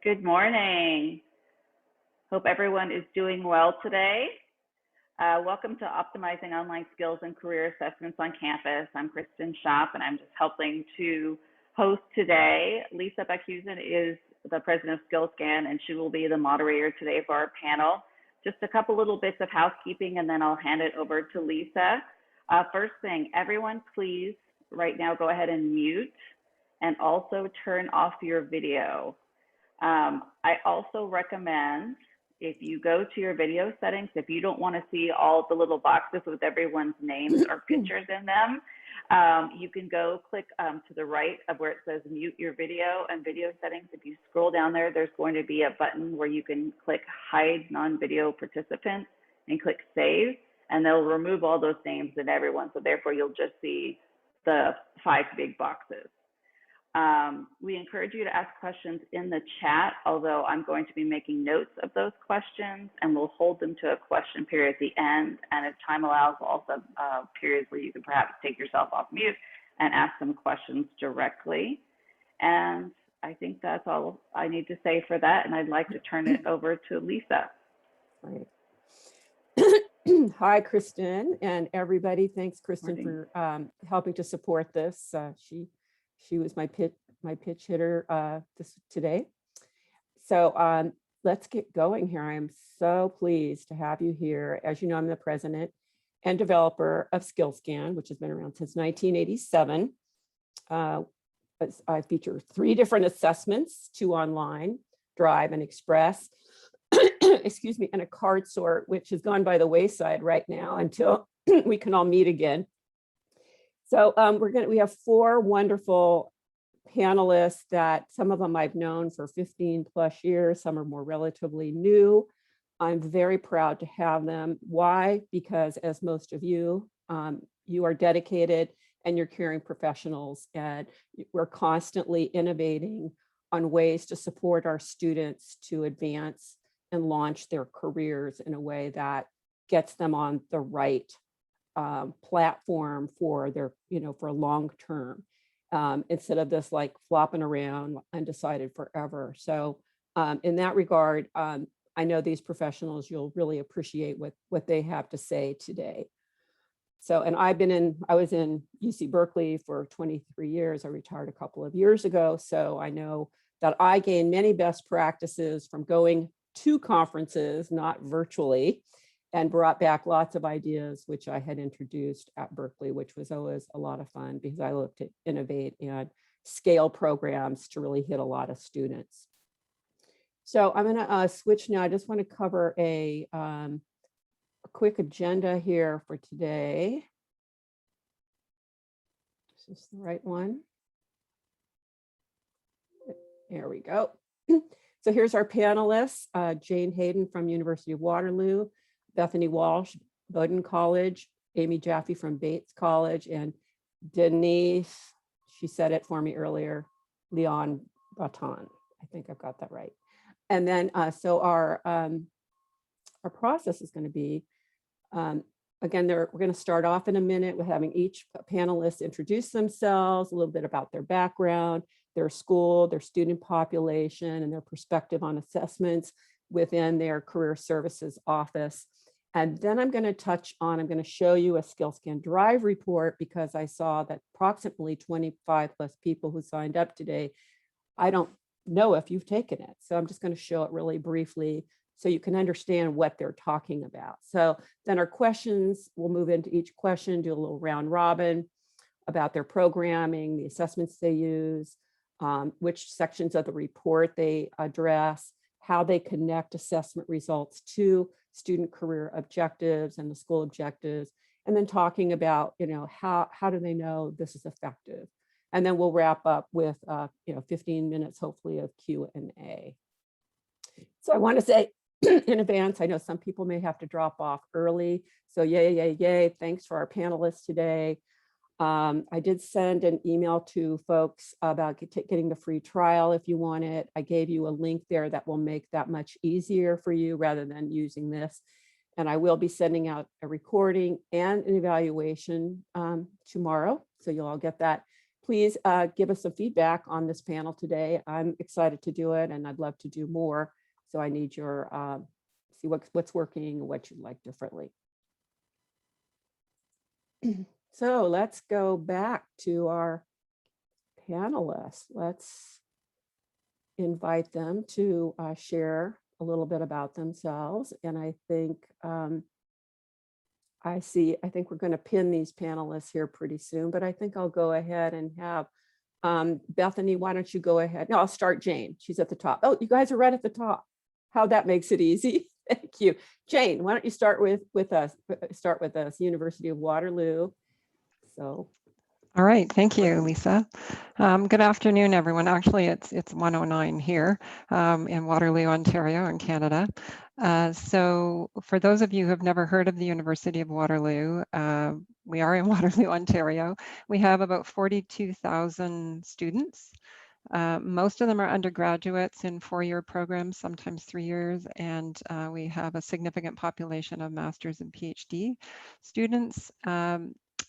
Good morning. Hope everyone is doing well today. Welcome to Optimizing Online Skills and Career Assessments on Campus. I'm Kristen Schopp, and I'm just helping to host today. Lisa Beckhusen is the president of Skillscan, and she will be the moderator today for our panel. Just a couple little bits of housekeeping, and then I'll hand it over to Lisa. First thing, everyone, please, right now, go ahead and mute, and also turn off your video. I also recommend, if you go to your video settings, if you don't want to see all the little boxes with everyone's names or pictures in them, you can go click to the right of where it says mute your video and video settings. If you scroll down there, there's going to be a button where you can click hide non-video participants and click save, and they'll remove all those names and everyone. So therefore, you'll just see the 5 big boxes. We encourage you to ask questions in the chat, although I'm going to be making notes of those questions, and we'll hold them to a question period at the end. And if time allows, we'll also have periods where you can perhaps take yourself off mute and ask some questions directly. And I think that's all I need to say for that. And I'd like to turn it over to Lisa. Right. Hi, Kristen, and everybody. Thanks, Kristen, for helping to support this. She was my pitch hitter today. So let's get going here. I am so pleased to have you here. As you know, I'm the president and developer of Skillscan, which has been around since 1987. I feature 3 different assessments, 2 online, Drive and Express, excuse me, and a card sort, which has gone by the wayside right now until we can all meet again. So we have 4 wonderful panelists that some of them I've known for 15 plus years, some are more relatively new. I'm very proud to have them. Why? Because as most of you, you are dedicated and you're caring professionals, and we're constantly innovating on ways to support our students to advance and launch their careers in a way that gets them on the right platform for their, for a long term, instead of this like flopping around undecided forever. So in that regard, I know these professionals, you'll really appreciate what they have to say today. So, and I was in UC Berkeley for 23 years. I retired a couple of years ago. So I know that I gained many best practices from going to conferences, not virtually, and brought back lots of ideas, which I had introduced at Berkeley, which was always a lot of fun because I love to innovate and scale programs to really hit a lot of students. So I'm going to switch now. I just want to cover a quick agenda here for today. Is this the right one? There we go. So here's our panelists, Jane Hayden from University of Waterloo, Bethany Walsh, Bowdoin College, Amy Jaffe from Bates College, and Denise, she said it for me earlier, Leon Baton. I think I've got that right. And then, so our process is going to be, again, we're going to start off in a minute with having each panelist introduce themselves, a little bit about their background, their school, their student population, and their perspective on assessments within their career services office. And then I'm going to show you a Skillscan Drive report because I saw that approximately 25 plus people who signed up today. I don't know if you've taken it. So I'm just going to show it really briefly so you can understand what they're talking about. So then our questions, we'll move into each question, do a little round robin about their programming, the assessments they use, which sections of the report they address, how they connect assessment results to student career objectives and the school objectives, and then talking about, how do they know this is effective? And then we'll wrap up with, 15 minutes, hopefully, of Q&A. So I want to say in advance, I know some people may have to drop off early. So yay. Thanks for our panelists today. I did send an email to folks about getting the free trial if you want it. I gave you a link there that will make that much easier for you rather than using this. And I will be sending out a recording and an evaluation tomorrow. So you'll all get that please give us some feedback on this panel today. I'm excited to do it and I'd love to do more. So I need your, see what's working and what you'd like differently. So let's go back to our panelists. Let's invite them to share a little bit about themselves. And I think I think we're going to pin these panelists here pretty soon, but I think I'll go ahead and have Bethany, why don't you go ahead? No, I'll start Jane. She's at the top. Oh, you guys are right at the top. How that makes it easy. Thank you. Jane, why don't you start with us? Start with us, University of Waterloo. So. All right, thank you, Lisa. Good afternoon, everyone. Actually, it's 1:09 here in Waterloo, Ontario, in Canada. So for those of you who have never heard of the University of Waterloo, we are in Waterloo, Ontario. We have about 42,000 students. Most of them are undergraduates in 4-year programs, sometimes 3 years, and we have a significant population of master's and PhD students.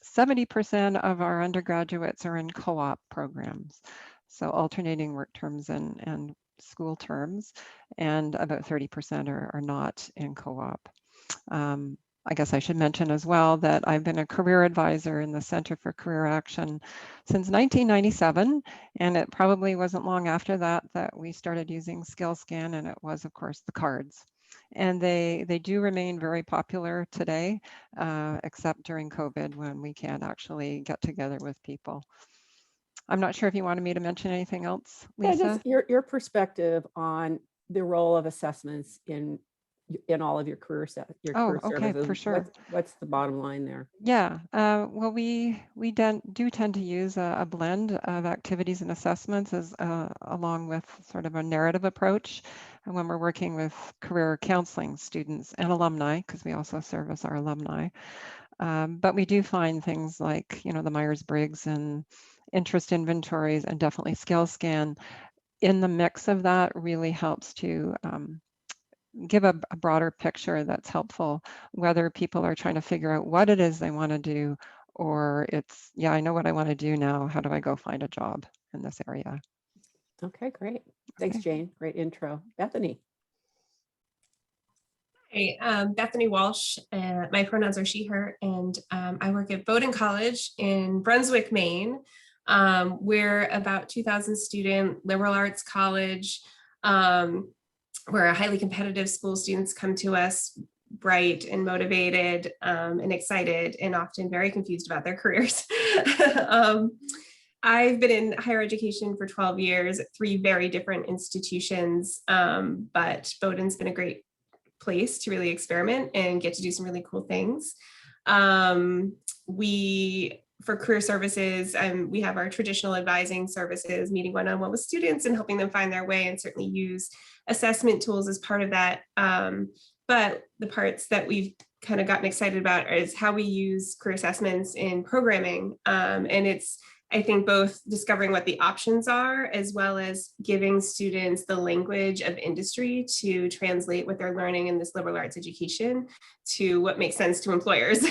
70% of our undergraduates are in co-op programs, so alternating work terms and school terms, and about 30% are not in co-op. I guess I should mention as well that I've been a career advisor in the Center for Career Action since 1997, and it probably wasn't long after that that we started using Skillscan, and it was, of course, the cards. And they do remain very popular today, except during COVID when we can't actually get together with people. I'm not sure if you wanted me to mention anything else, Lisa? Yeah, just your perspective on the role of assessments in all of your career career okay, services. for sure. What's the bottom line there? Yeah, well, we do tend to use a blend of activities and assessments as along with sort of a narrative approach when we're working with career counseling students and alumni, because we also service our alumni. But we do find things like, the Myers-Briggs and interest inventories and definitely Skillscan in the mix of that really helps to give a broader picture that's helpful, whether people are trying to figure out what it is they want to do, or it's, yeah, I know what I want to do now. How do I go find a job in this area? Okay, great. Thanks, Jane. Great intro. Bethany. Hey, Bethany Walsh. My pronouns are she, her, and I work at Bowdoin College in Brunswick, Maine. We're about 2,000 student liberal arts college. We're a highly competitive school. Students come to us bright and motivated and excited and often very confused about their careers. I've been in higher education for 12 years at 3 very different institutions, but Bowdoin's been a great place to really experiment and get to do some really cool things. For career services, we have our traditional advising services, meeting one-on-one with students and helping them find their way, and certainly use assessment tools as part of that. But the parts that we've kind of gotten excited about is how we use career assessments in programming. And it's, I think, both discovering what the options are, as well as giving students the language of industry to translate what they're learning in this liberal arts education to what makes sense to employers.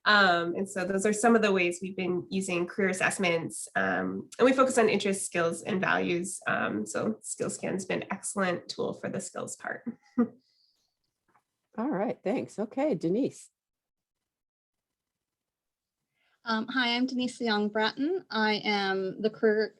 And so those are some of the ways we've been using career assessments. And we focus on interests, skills, and values. So Skillscan's been an excellent tool for the skills part. All right, thanks. Okay, Denise. Hi, I'm Denise Young Bratton. I am the Career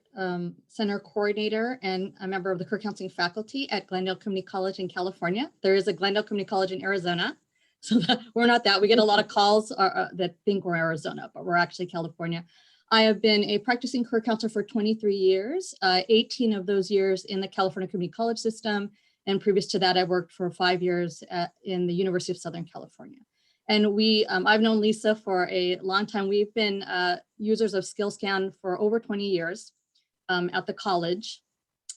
Center Coordinator and a member of the Career Counseling faculty at Glendale Community College in California. There is a Glendale Community College in Arizona, so we're not that. We get a lot of calls that think we're Arizona, but we're actually California. I have been a practicing career counselor for 23 years, 18 of those years in the California Community College system. And previous to that, I worked for 5 years in the University of Southern California. And I've known Lisa for a long time. We've been users of Skillscan for over 20 years at the college.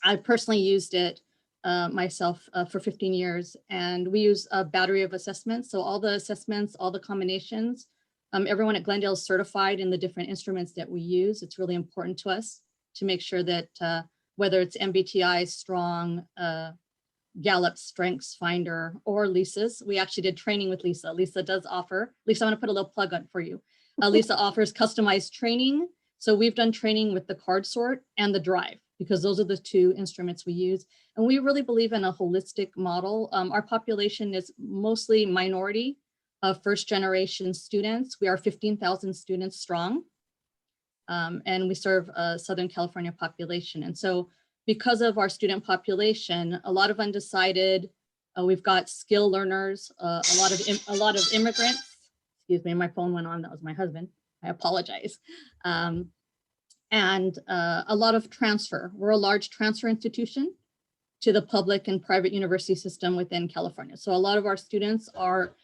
I personally used it myself for 15 years, and we use a battery of assessments. So all the assessments, all the combinations, everyone at Glendale is certified in the different instruments that we use. It's really important to us to make sure that whether it's MBTI, Strong, Gallup, Strengths Finder, or Lisa's. We actually did training with Lisa. Lisa does offer, Lisa, I want to put a little plug on for you. Lisa offers customized training So we've done training with the card sort and the drive, because those are the two instruments we use. And we really believe in a holistic model. Our population is mostly minority of first generation students. We are 15,000 students strong. And we serve a Southern California population. And so because of our student population, a lot of undecided, we've got skill learners, a lot of immigrants. Excuse me, my phone went on. That was my husband. I apologize. And a lot of transfer. We're a large transfer institution to the public and private university system within California. So a lot of our students are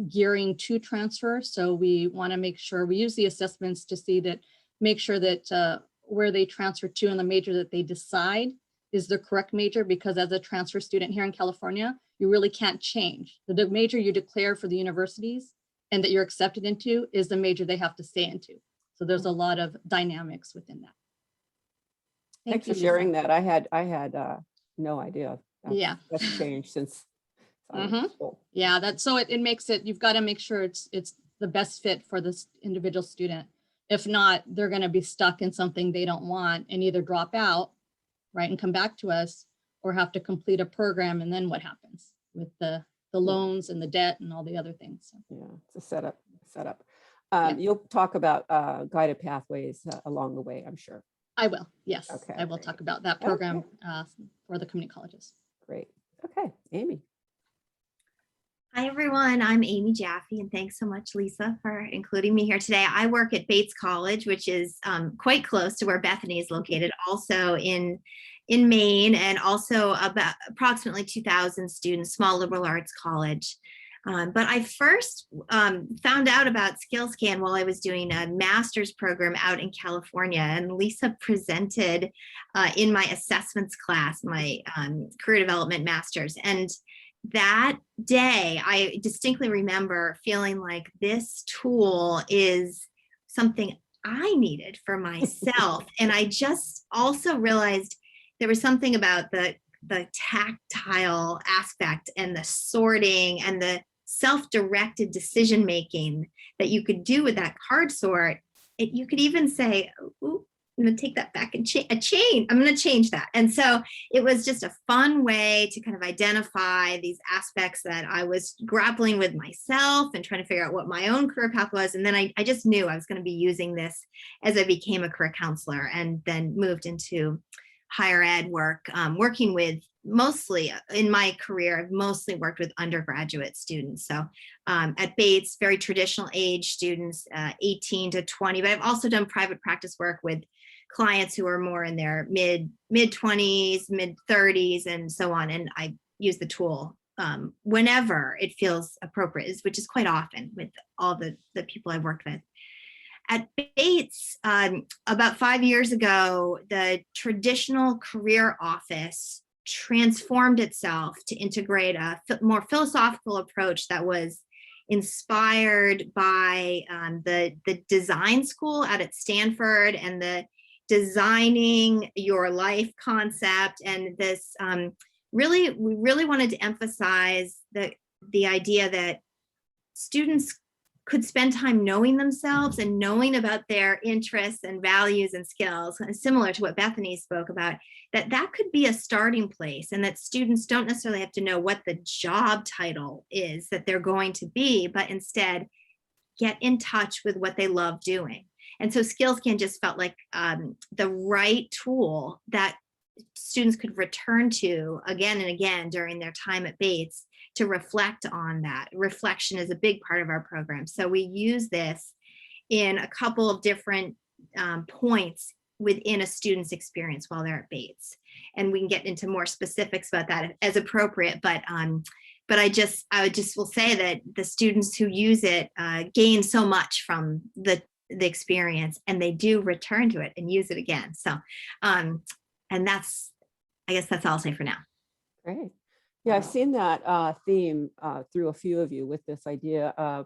gearing to transfer. So we want to make sure we use the assessments to see that, make sure that where they transfer to and the major that they decide is the correct major, because as a transfer student here in California, you really can't change. The major you declare for the universities and that you're accepted into is the major they have to stay into. So there's a lot of dynamics within that. Thanks for sharing that. I had no idea. Yeah. That's changed since I was in school. Yeah, that's so it makes it, you've got to make sure it's the best fit for this individual student. If not, they're going to be stuck in something they don't want and either drop out, right, and come back to us, or have to complete a program. And then what happens with the loans and the debt and all the other things? So. Yeah, it's a setup. You'll talk about guided pathways along the way, I'm sure. I will. Yes, okay, I will talk about that program for the community colleges. Great. Okay, Amy. Hi, everyone. I'm Amy Jaffe, and thanks so much, Lisa, for including me here today. I work at Bates College, which is quite close to where Bethany is located, also in Maine, and also about approximately 2,000 students, small liberal arts college. But I first found out about Skillscan while I was doing a master's program out in California, and Lisa presented in my assessments class, my career development master's. And that day, I distinctly remember feeling like this tool is something I needed for myself. And I just also realized there was something about the tactile aspect and the sorting and the self-directed decision-making that you could do with that card sort. You could even say, ooh, I'm going to take that back and I'm going to change that. And so it was just a fun way to kind of identify these aspects that I was grappling with myself and trying to figure out what my own career path was. And then I just knew I was going to be using this as I became a career counselor, and then moved into higher ed work, working with mostly in my career, I've mostly worked with undergraduate students. So at Bates, very traditional age students, 18 to 20, but I've also done private practice work with clients who are more in their mid 20s, mid 30s, and so on. And I use the tool whenever it feels appropriate, which is quite often with all the people I've worked with. At Bates, about 5 years ago, the traditional career office transformed itself to integrate a more philosophical approach that was inspired by the design school out at Stanford and the designing your life concept. And this we really wanted to emphasize the idea that students could spend time knowing themselves and knowing about their interests and values and skills, similar to what Bethany spoke about, that could be a starting place, and that students don't necessarily have to know what the job title is that they're going to be, but instead get in touch with what they love doing. And so Skillscan just felt like the right tool that students could return to again and again during their time at Bates to reflect on that. Reflection is a big part of our program. So we use this in a couple of different points within a student's experience while they're at Bates. And we can get into more specifics about that as appropriate, but I just will say that the students who use it gain so much from the experience, and they do return to it and use it again. So, and I guess that's all I'll say for now. Great. Yeah, I've seen that theme through a few of you with this idea of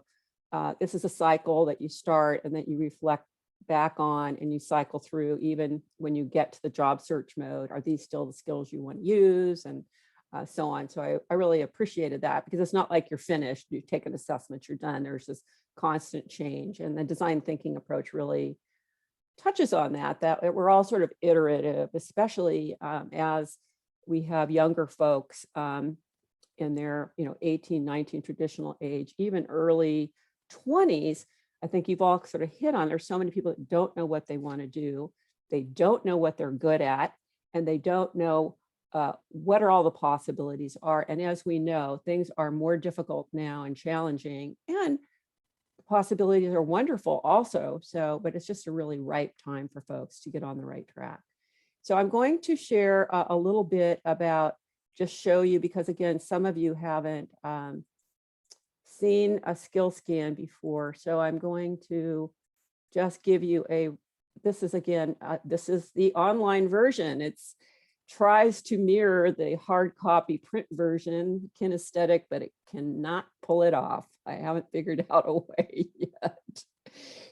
this is a cycle that you start and that you reflect back on, and you cycle through even when you get to the job search mode. Are these still the skills you want to use, and so on. So I really appreciated that, because it's not like you're finished, you take an assessment, you're done. There's this constant change, and the design thinking approach really touches on that we're all sort of iterative, especially as we have younger folks in their 18, 19 traditional age, even early 20s. I think you've all sort of hit on, there's so many people that don't know what they want to do. They don't know what they're good at, and they don't know what are all the possibilities are. And as we know, things are more difficult now and challenging, and the possibilities are wonderful also. So, but it's just a really ripe time for folks to get on the right track. So I'm going to share a little bit about, just show you, because again, some of you haven't seen a Skillscan before. So I'm going to just give you this is again, this is the online version. It's tries to mirror the hard copy print version, kinesthetic, but it cannot pull it off. I haven't figured out a way yet.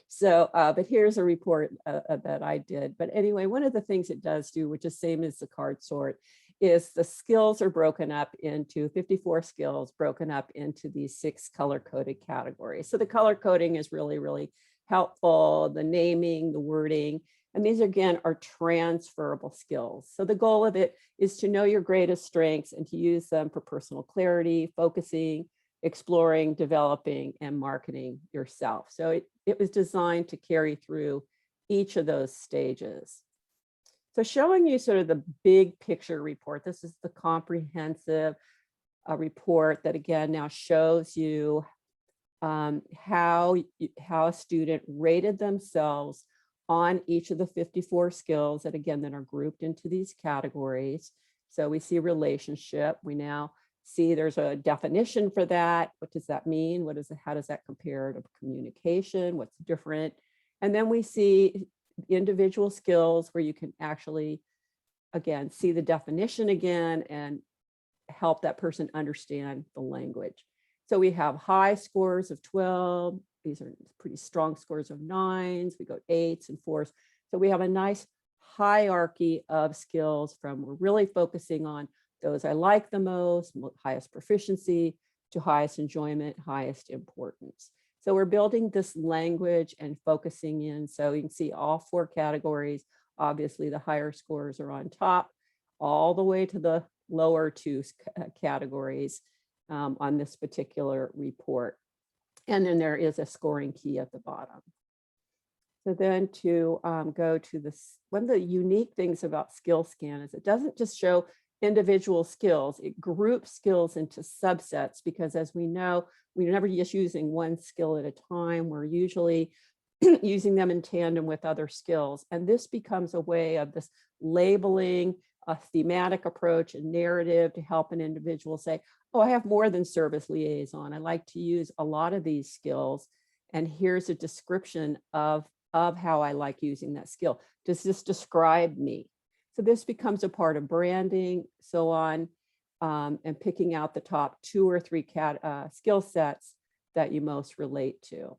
So, but here's a report that I did. But anyway, one of the things it does do, which is same as the card sort, is the skills are broken up into 54 skills, broken up into these 6 color-coded categories. So the color coding is really, really helpful, the naming, the wording, and these again are transferable skills. So the goal of it is to know your greatest strengths and to use them for personal clarity, focusing, exploring, developing, and marketing yourself. So it was designed to carry through each of those stages. So showing you sort of the big picture report. This is the comprehensive report that again now shows you how a student rated themselves on each of the 54 skills that again that are grouped into these categories. So we see relationship. We now see there's a definition for that. What does that mean? How does that compare to communication? What's different? And then we see individual skills where you can actually, again, see the definition again and help that person understand the language. So we have high scores of 12. These are pretty strong scores of 9s. We go 8s and 4s. So we have a nice hierarchy of skills from we're really focusing on those I like the most, highest proficiency, to highest enjoyment, highest importance. So we're building this language and focusing in. So you can see all 4 categories. Obviously, the higher scores are on top, all the way to the lower 2 categories on this particular report. And then there is a scoring key at the bottom. So then to go to this, one of the unique things about Skillscan is it doesn't just show individual skills, it groups skills into subsets, because as we know, we're never just using one skill at a time. We're usually using them in tandem with other skills. And this becomes a way of this labeling, a thematic approach, a narrative to help an individual say, oh, I have more than service liaison. I like to use a lot of these skills. And here's a description of how I like using that skill. Does this describe me? So this becomes a part of branding, so on, and picking out the top 2 or 3 skill sets that you most relate to,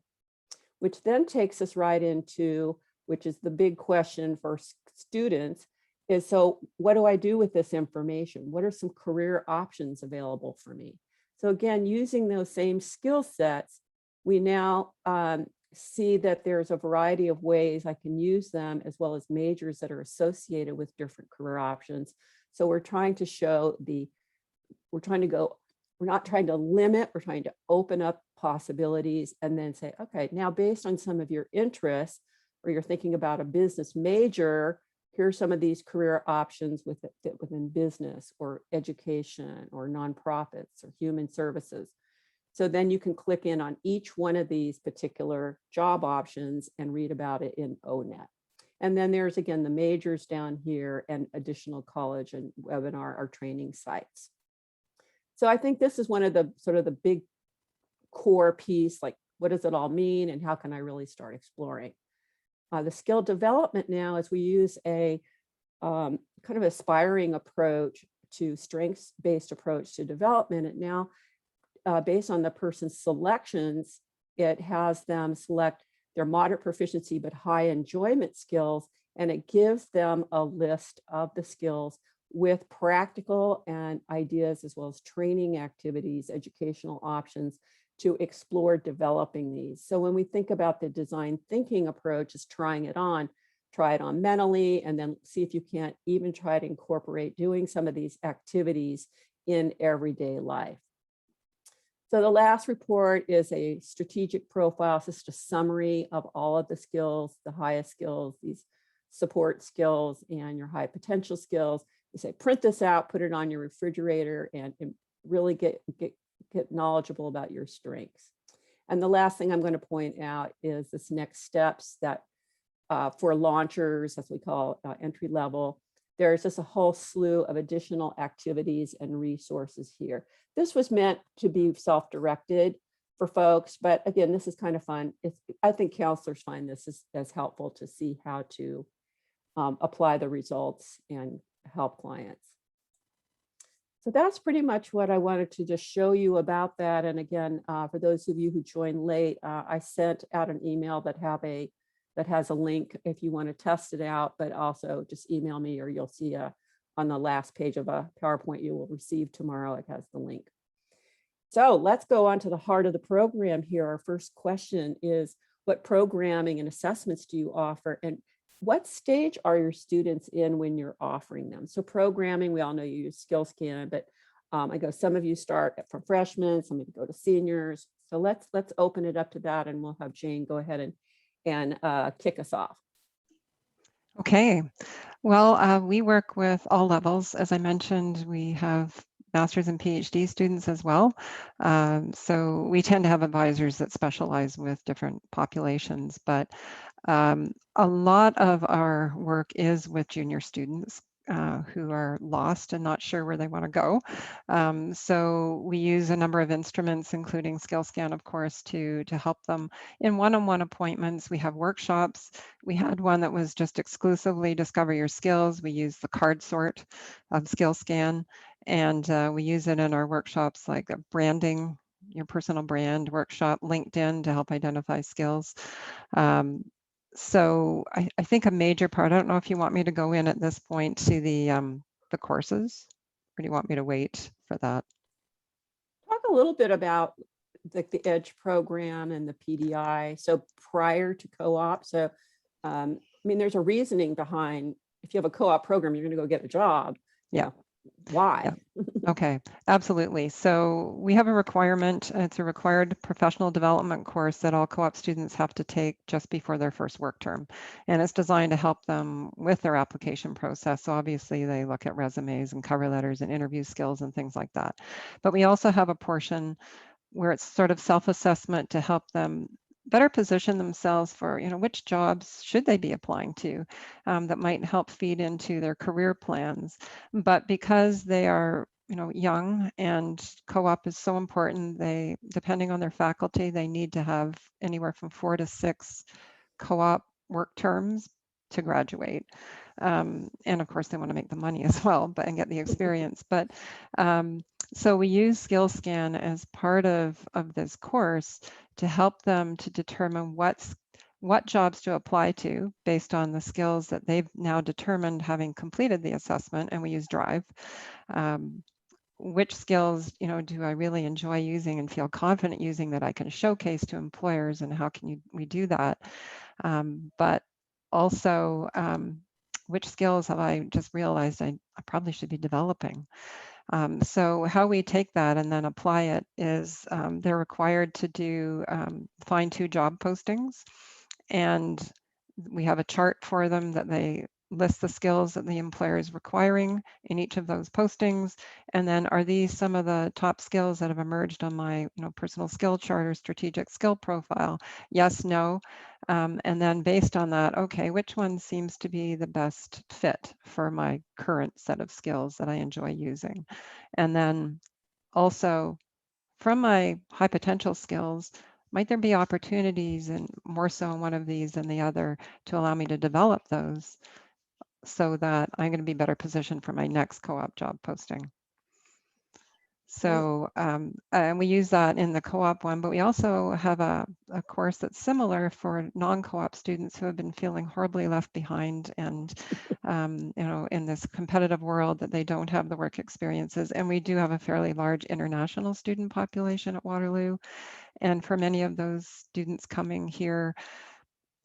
which then takes us right into, which is the big question for students, is so what do I do with this information? What are some career options available for me? So again, using those same skill sets, we now see that there's a variety of ways I can use them, as well as majors that are associated with different career options. So we're trying to show we're not trying to limit, we're trying to open up possibilities and then say, okay, now based on some of your interests, or you're thinking about a business major, here are some of these career options within business or education or nonprofits or human services. So then you can click in on each one of these particular job options and read about it in ONET. And then there's, again, the majors down here and additional college and webinar or training sites. So I think this is one of the sort of the big core piece, like what does it all mean and how can I really start exploring? The skill development now, as we use a kind of aspiring approach to strengths-based approach to development, it now based on the person's selections, it has them select their moderate proficiency but high enjoyment skills, and it gives them a list of the skills with practical and ideas, as well as training activities, educational options to explore developing these. So when we think about the design thinking approach as trying it on, try it on mentally, and then see if you can't even try to incorporate doing some of these activities in everyday life. So the last report is a strategic profile. It's just a summary of all of the skills, the highest skills, these support skills, and your high potential skills. You say, print this out, put it on your refrigerator, and really get knowledgeable about your strengths. And the last thing I'm going to point out is this next steps that for launchers, as we call entry level, there's just a whole slew of additional activities and resources here. This was meant to be self-directed for folks, but again, this is kind of fun. I think counselors find this as helpful to see how to apply the results and help clients. So that's pretty much what I wanted to just show you about that. And again, for those of you who joined late, I sent out an email that has a link if you want to test it out, but also just email me, or you'll see on the last page of a PowerPoint you will receive tomorrow. It has the link. So let's go on to the heart of the program here. Our first question is, what programming and assessments do you offer, and what stage are your students in when you're offering them? So programming, we all know you use Skillscan, but I go, some of you start from freshmen, some of you go to seniors. So let's open it up to that, and we'll have Jane go ahead and kick us off. Okay, well, we work with all levels. As I mentioned, we have master's and PhD students as well. So we tend to have advisors that specialize with different populations, but a lot of our work is with junior students who are lost and not sure where they want to go. So we use a number of instruments, including Skillscan, of course, to help them in one-on-one appointments. We have workshops. We had one that was just exclusively discover your skills. We use the card sort of Skillscan, and we use it in our workshops like a branding, your personal brand workshop, LinkedIn to help identify skills. So I think a major part, I don't know if you want me to go in at this point to the courses, or do you want me to wait for that? Talk a little bit about the EDGE program and the PDI. So prior to co-op, so I mean, there's a reasoning behind, if you have a co-op program, you're going to go get a job. Yeah. Why? Yeah. Okay, absolutely. So we have a requirement. It's a required professional development course that all co-op students have to take just before their first work term. And it's designed to help them with their application process. So obviously they look at resumes and cover letters and interview skills and things like that. But we also have a portion where it's sort of self-assessment to help them better position themselves for, which jobs should they be applying to that might help feed into their career plans. But because they are, young, and co-op is so important, they, depending on their faculty, they need to have anywhere from 4 to 6 co-op work terms to graduate. And of course, they want to make the money as well, and get the experience. But so we use Skillscan as part of this course to help them to determine what jobs to apply to based on the skills that they've now determined having completed the assessment, and we use Drive. Which skills, do I really enjoy using and feel confident using that I can showcase to employers, and how can we do that? But also, which skills have I just realized I probably should be developing? So how we take that and then apply it is they're required to find 2 job postings, and we have a chart for them that they list the skills that the employer is requiring in each of those postings. And then, are these some of the top skills that have emerged on my personal skill chart or strategic skill profile? Yes, no. And then based on that, okay, which one seems to be the best fit for my current set of skills that I enjoy using? And then also, from my high potential skills, might there be opportunities, and more so in one of these than the other, to allow me to develop those so that I'm going to be better positioned for my next co-op job posting? So, and we use that in the co-op one, but we also have a course that's similar for non-co-op students who have been feeling horribly left behind, and, in this competitive world, that they don't have the work experiences. And we do have a fairly large international student population at Waterloo. And for many of those students coming here,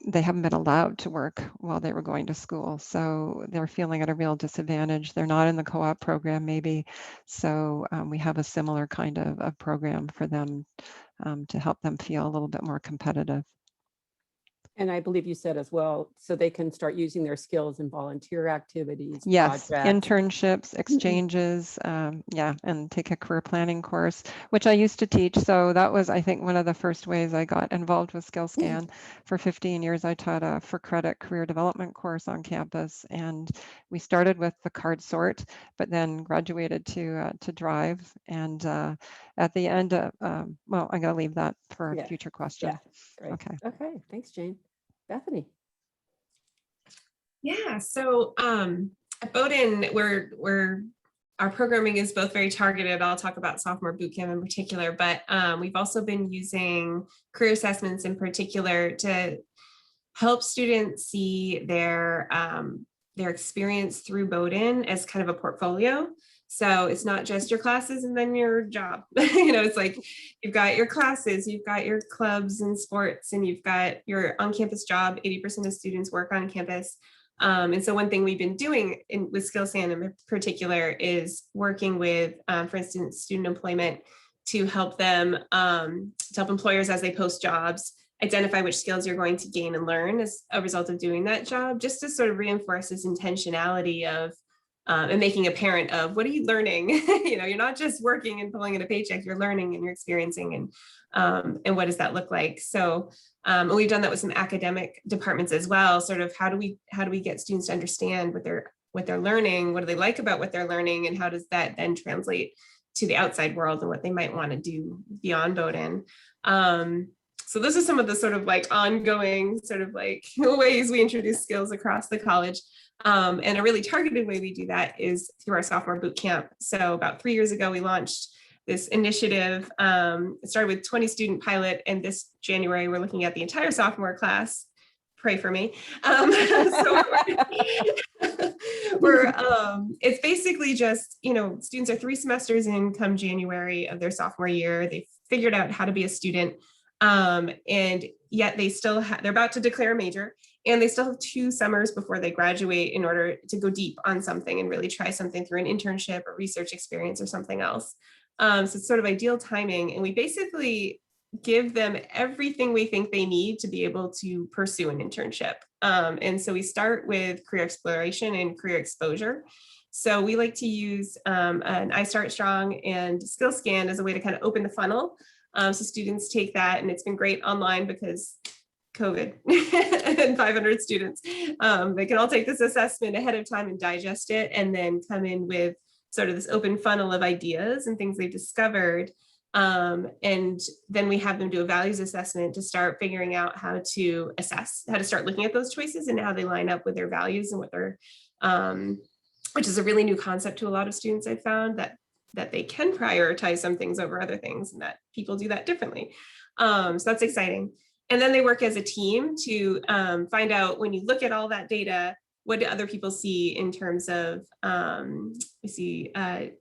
they haven't been allowed to work while they were going to school. So they're feeling at a real disadvantage. They're not in the co-op program maybe. So we have a similar kind of program for them to help them feel a little bit more competitive. And I believe you said as well, so they can start using their skills in volunteer activities, Yes, projects. internships, exchanges, yeah, and take a career planning course, which I used to teach. So that was, I think, one of the first ways I got involved with Skillscan. For 15 years, I taught a for credit career development course on campus, and we started with the card sort, but then graduated to drive. And at the end, well, I'm going to leave that for a future question. Yeah, great. Okay. Okay, thanks, Jane. Bethany. Yeah, so at Bowdoin, our programming is both very targeted. I'll talk about sophomore bootcamp in particular, but we've also been using career assessments in particular to help students see their experience through Bowdoin as kind of a portfolio. So it's not just your classes and then your job. It's like you've got your classes, you've got your clubs and sports, and you've got your on-campus job. 80% of students work on campus. And so one thing we've been doing with Skillscan in particular is working with, for instance, student employment to help them, to help employers as they post jobs, identify which skills you're going to gain and learn as a result of doing that job, just to sort of reinforce this intentionality of, and making a parent of what are you learning? You're not just working and pulling in a paycheck, you're learning and you're experiencing, and what does that look like? So and we've done that with some academic departments as well. Sort of how do we get students to understand what they're learning? What do they like about what they're learning? And how does that then translate to the outside world and what they might want to do beyond Bowdoin? So those are some of the sort of like ongoing sort of like ways we introduce skills across the college. And a really targeted way we do that is through our sophomore boot camp. So about 3 years ago, we launched this initiative. It started with 20 student pilot, and this January, we're looking at the entire sophomore class. Pray for me. It's basically just, students are 3 semesters in come January of their sophomore year. They figured out how to be a student. And yet they still they're about to declare a major, and they still have 2 summers before they graduate in order to go deep on something and really try something through an internship or research experience or something else. So it's sort of ideal timing. And we basically give them everything we think they need to be able to pursue an internship. And so we start with career exploration and career exposure. So we like to use an iStart Strong and Skillscan as a way to kind of open the funnel. So students take that, and it's been great online because COVID and 500 students, they can all take this assessment ahead of time and digest it, and then come in with sort of this open funnel of ideas and things they've discovered. And then we have them do a values assessment to start figuring out how to assess, how to start looking at those choices and how they line up with their values and what they're, which is a really new concept to a lot of students. I've found that they can prioritize some things over other things, and that people do that differently. So that's exciting. And then they work as a team to find out, when you look at all that data, what do other people see in terms of, we see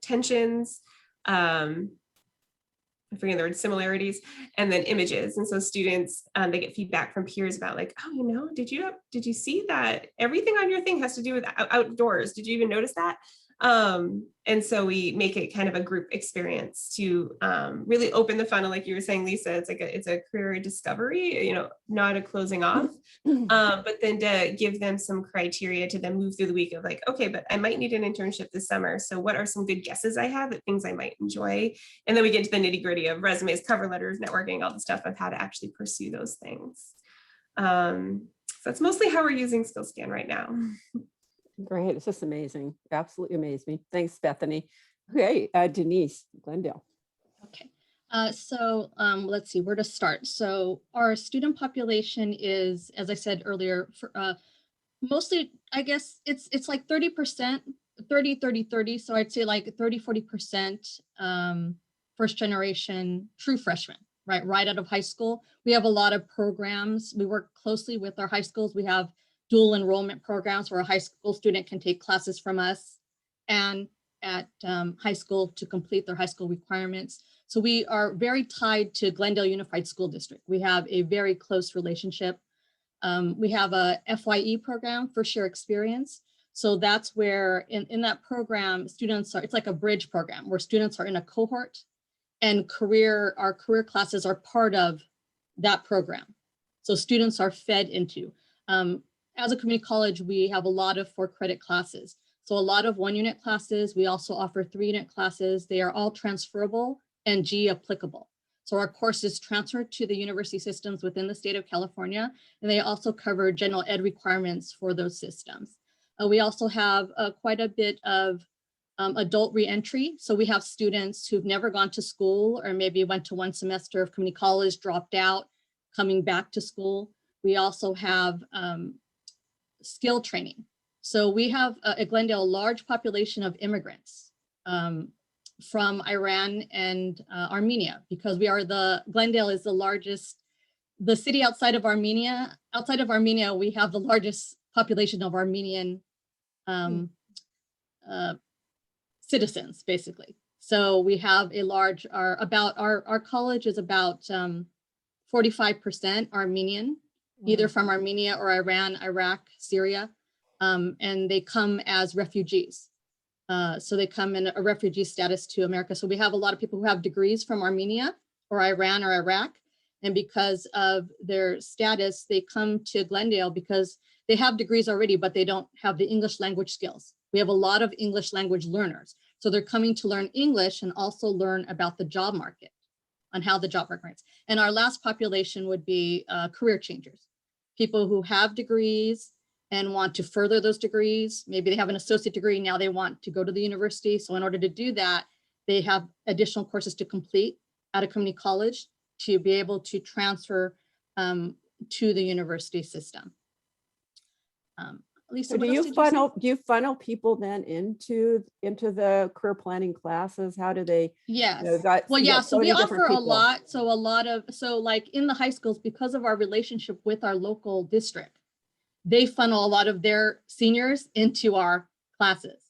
tensions, I'm forgetting the word, similarities, and then images. And so students, they get feedback from peers about like, oh, did you see that everything on your thing has to do with outdoors? Did you even notice that? And so we make it kind of a group experience to really open the funnel, like you were saying, Lisa. It's a career discovery, not a closing off, but then to give them some criteria to then move through the week of like, okay, but I might need an internship this summer. So what are some good guesses I have at things I might enjoy? And then we get to the nitty gritty of resumes, cover letters, networking, all the stuff of how to actually pursue those things. So that's mostly how we're using Skillscan right now. Great. It's just amazing. Absolutely amazing. Thanks, Bethany. Okay, Denise, Glendale. Okay. So let's see where to start. So our student population is, as I said earlier, mostly, I guess it's like 30%, 30. So I'd say like 30-40% first generation true freshmen, right out of high school. We have a lot of programs. We work closely with our high schools. We have dual enrollment programs where a high school student can take classes from us and at high school to complete their high school requirements. So we are very tied to Glendale Unified School District. We have a very close relationship. We have a FYE program, first year experience. So that's where in that program, students are, it's like a bridge program where students are in a cohort, and our career classes are part of that program. So students are fed into. As a community college, we have a lot of 4-credit classes. So a lot of 1-unit classes. We also offer 3-unit classes. They are all transferable and G applicable. So our courses transfer to the university systems within the state of California, and they also cover general ed requirements for those systems. We also have quite a bit of adult reentry. So we have students who've never gone to school or maybe went to 1 semester of community college, dropped out, coming back to school. We also have skill training. So we have at Glendale a large population of immigrants from Iran and Armenia, because Glendale is the largest, the city outside of Armenia. Outside of Armenia, we have the largest population of Armenian citizens, basically. So we have a large, our college is about 45% Armenian, either from Armenia or Iran, Iraq, Syria, and they come as refugees. So they come in a refugee status to America. So we have a lot of people who have degrees from Armenia or Iran or Iraq. And because of their status, they come to Glendale because they have degrees already, but they don't have the English language skills. We have a lot of English language learners. So they're coming to learn English and also learn about the job market, on how the job market is. And our last population would be career changers, people who have degrees and want to further those degrees. Maybe they have an associate degree, now they want to go to the university. So in order to do that, they have additional courses to complete at a community college to be able to transfer to the university system. Lisa, So do you funnel people then into the career planning classes? How do they? Yes. Well, yeah. So we offer a lot. So like in the high schools, because of our relationship with our local district, they funnel a lot of their seniors into our classes.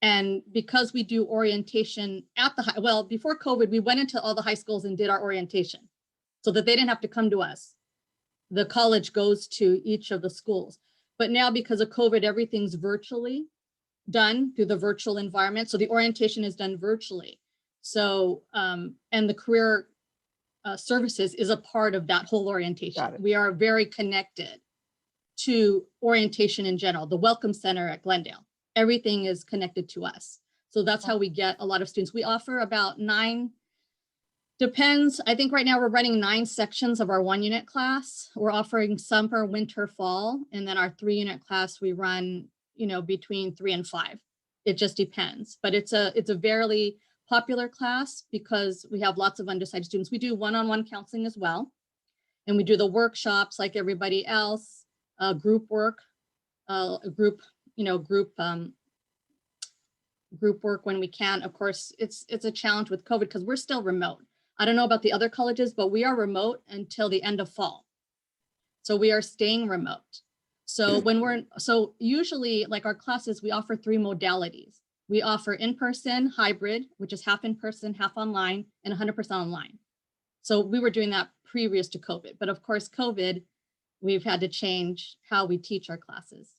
And because we do orientation at before COVID, we went into all the high schools and did our orientation so that they didn't have to come to us. The college goes to each of the schools. But now because of COVID, everything's virtually done through the virtual environment. So the orientation is done virtually. So, and the career services is a part of that whole orientation. We are very connected to orientation in general, the Welcome Center at Glendale. Everything is connected to us. So that's how we get a lot of students. We offer about 9, depends. I think right now we're running 9 sections of our 1-unit class. We're offering summer, winter, fall. And then our 3-unit class, we run, between 3 and 5. It just depends. But it's a very popular class because we have lots of undecided students. We do one-on-one counseling as well. And we do the workshops like everybody else, group work, group work when we can. Of course, it's a challenge with COVID because we're still remote. I don't know about the other colleges, but we are remote until the end of fall. So we are staying remote. So usually like our classes, we offer 3 modalities. We offer in-person, hybrid, which is half in person, half online, and 100% online. So we were doing that previous to COVID, but of course COVID, we've had to change how we teach our classes.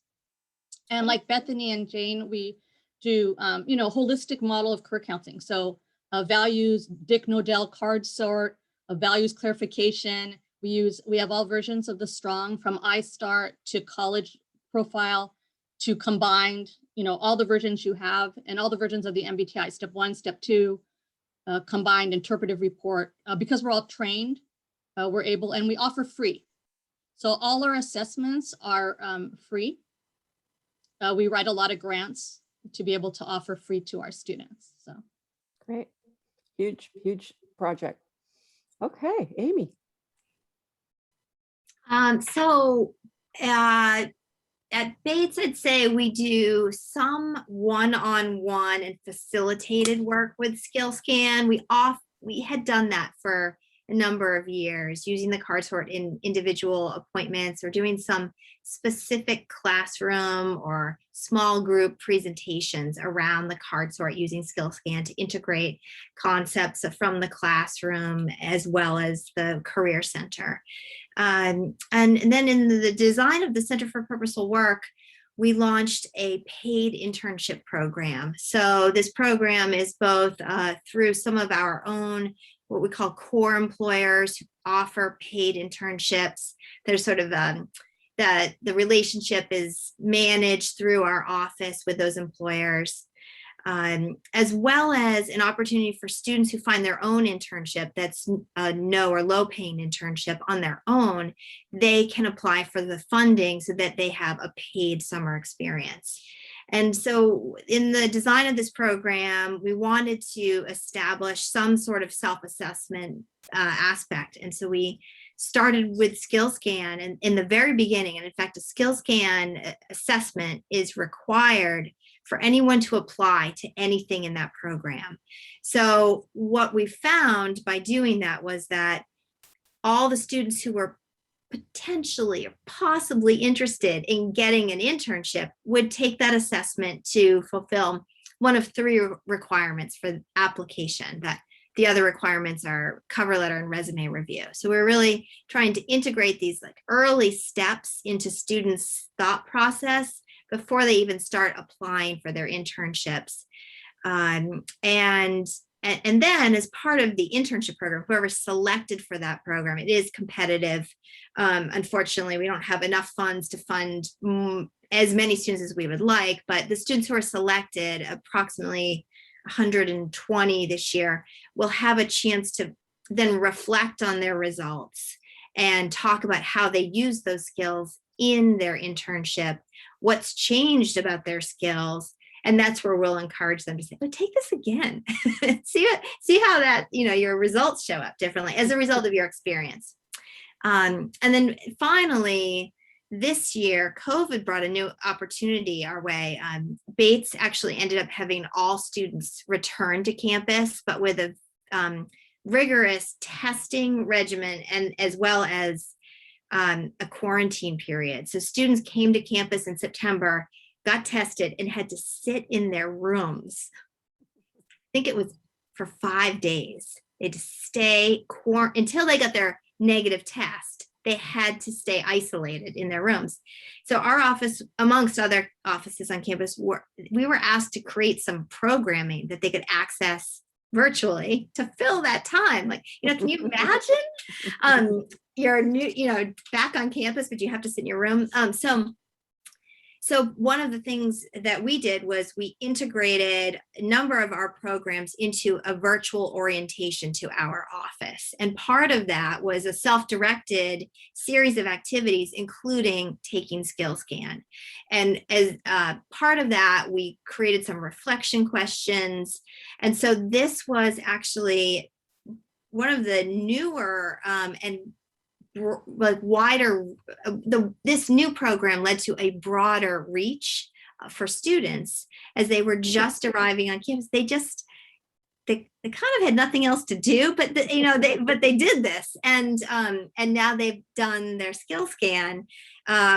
And like Bethany and Jane, we do, holistic model of career counseling. So values, Dick Nodell card sort, values clarification. We have all versions of the STRONG, from iStart to college profile to combined, all the versions you have, and all the versions of the MBTI, step 1, step 2, combined interpretive report. Because we're all trained, we're able, and we offer free. So all our assessments are free. We write a lot of grants to be able to offer free to our students. So great. Huge project. Okay, Amy. At Bates, I'd say we do some one-on-one and facilitated work with Skillscan. We had done that for a number of years, using the card sort in individual appointments or doing some specific classroom or small group presentations around the card sort using Skillscan to integrate concepts from the classroom as well as the Career Center. And then in the design of the Center for Purposeful Work, we launched a paid internship program. So this program is both through some of our own, what we call core employers who offer paid internships. There's sort of that the relationship is managed through our office with those employers, as well as an opportunity for students who find their own internship that's a no or low paying internship on their own. They can apply for the funding so that they have a paid summer experience. And so in the design of this program, we wanted to establish some sort of self-assessment aspect. And so we started with Skillscan and in the very beginning. And in fact, a Skillscan assessment is required for anyone to apply to anything in that program. So what we found by doing that was that all the students who were potentially or possibly interested in getting an internship would take that assessment to fulfill one of 3 requirements for application. That the other requirements are cover letter and resume review. So we're really trying to integrate these like early steps into students' thought process before they even start applying for their internships. And then as part of the internship program, whoever's selected for that program, it is competitive. Unfortunately, we don't have enough funds to fund as many students as we would like, but the students who are selected, approximately 120 this year, will have a chance to then reflect on their results and talk about how they use those skills in their internship, what's changed about their skills. And that's where we'll encourage them to say, "But take this again." see how that, your results show up differently as a result of your experience. And then finally, this year, COVID brought a new opportunity our way. Bates actually ended up having all students return to campus, but with a rigorous testing regimen and as well as a quarantine period. So students came to campus in September, got tested, and had to sit in their rooms. I think it was for 5 days. They had to stay until they got their negative test. They had to stay isolated in their rooms. So our office, amongst other offices on campus, we were asked to create some programming that they could access virtually to fill that time. Like, can you imagine? You're new, back on campus, but you have to sit in your room. So one of the things that we did was we integrated a number of our programs into a virtual orientation to our office. And part of that was a self-directed series of activities, including taking Skillscan. And as part of that, we created some reflection questions. And so this was actually one of the newer and like wider, this new program led to a broader reach for students as they were just arriving on campus. They kind of had nothing else to do, but they did this, and now they've done their Skillscan,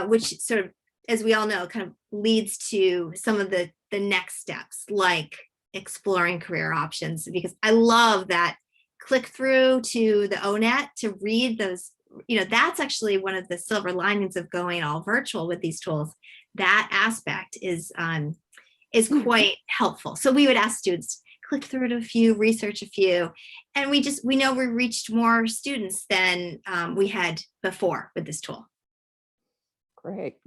which sort of, as we all know, kind of leads to some of the next steps, like exploring career options. Because I love that click through to the ONET to read those. That's actually one of the silver linings of going all virtual with these tools. That aspect is quite helpful. So we would ask students, click through to a few, research a few, and we know we reached more students than we had before with this tool. Great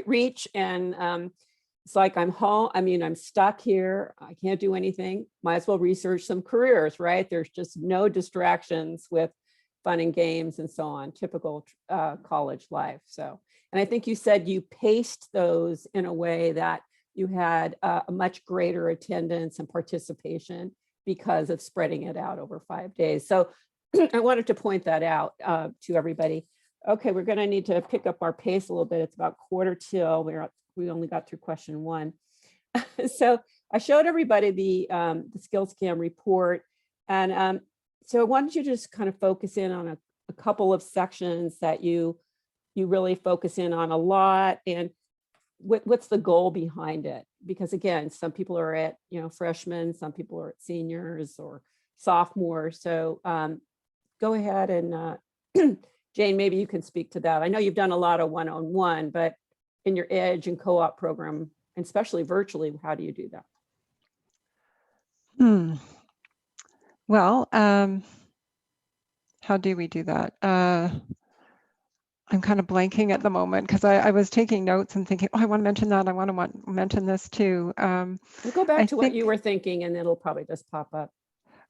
reach. And it's like I'm home. I'm stuck here. I can't do anything. Might as well research some careers, right? There's just no distractions with fun and games and so on, typical college life. So, and I think you said you paced those in a way that you had a much greater attendance and participation because of spreading it out over 5 days. So I wanted to point that out to everybody. Okay, we're gonna need to pick up our pace a little bit. It's about 1:45. We only got through question 1. So I showed everybody the Skillscan report, and So why don't you just kind of focus in on a couple of sections that you really focus in on a lot, and what's the goal behind it? Because again, some people are at, freshmen, some people are at seniors or sophomores. So go ahead and Jane, maybe you can speak to that. I know you've done a lot of one-on-one, but in your EDGE and co-op program, and especially virtually, how do you do that? Well, how do we do that? I'm kind of blanking at the moment because I was taking notes and thinking, oh, I want to mention that. I want to mention this too. We'll go back to what you were thinking, and it'll probably just pop up.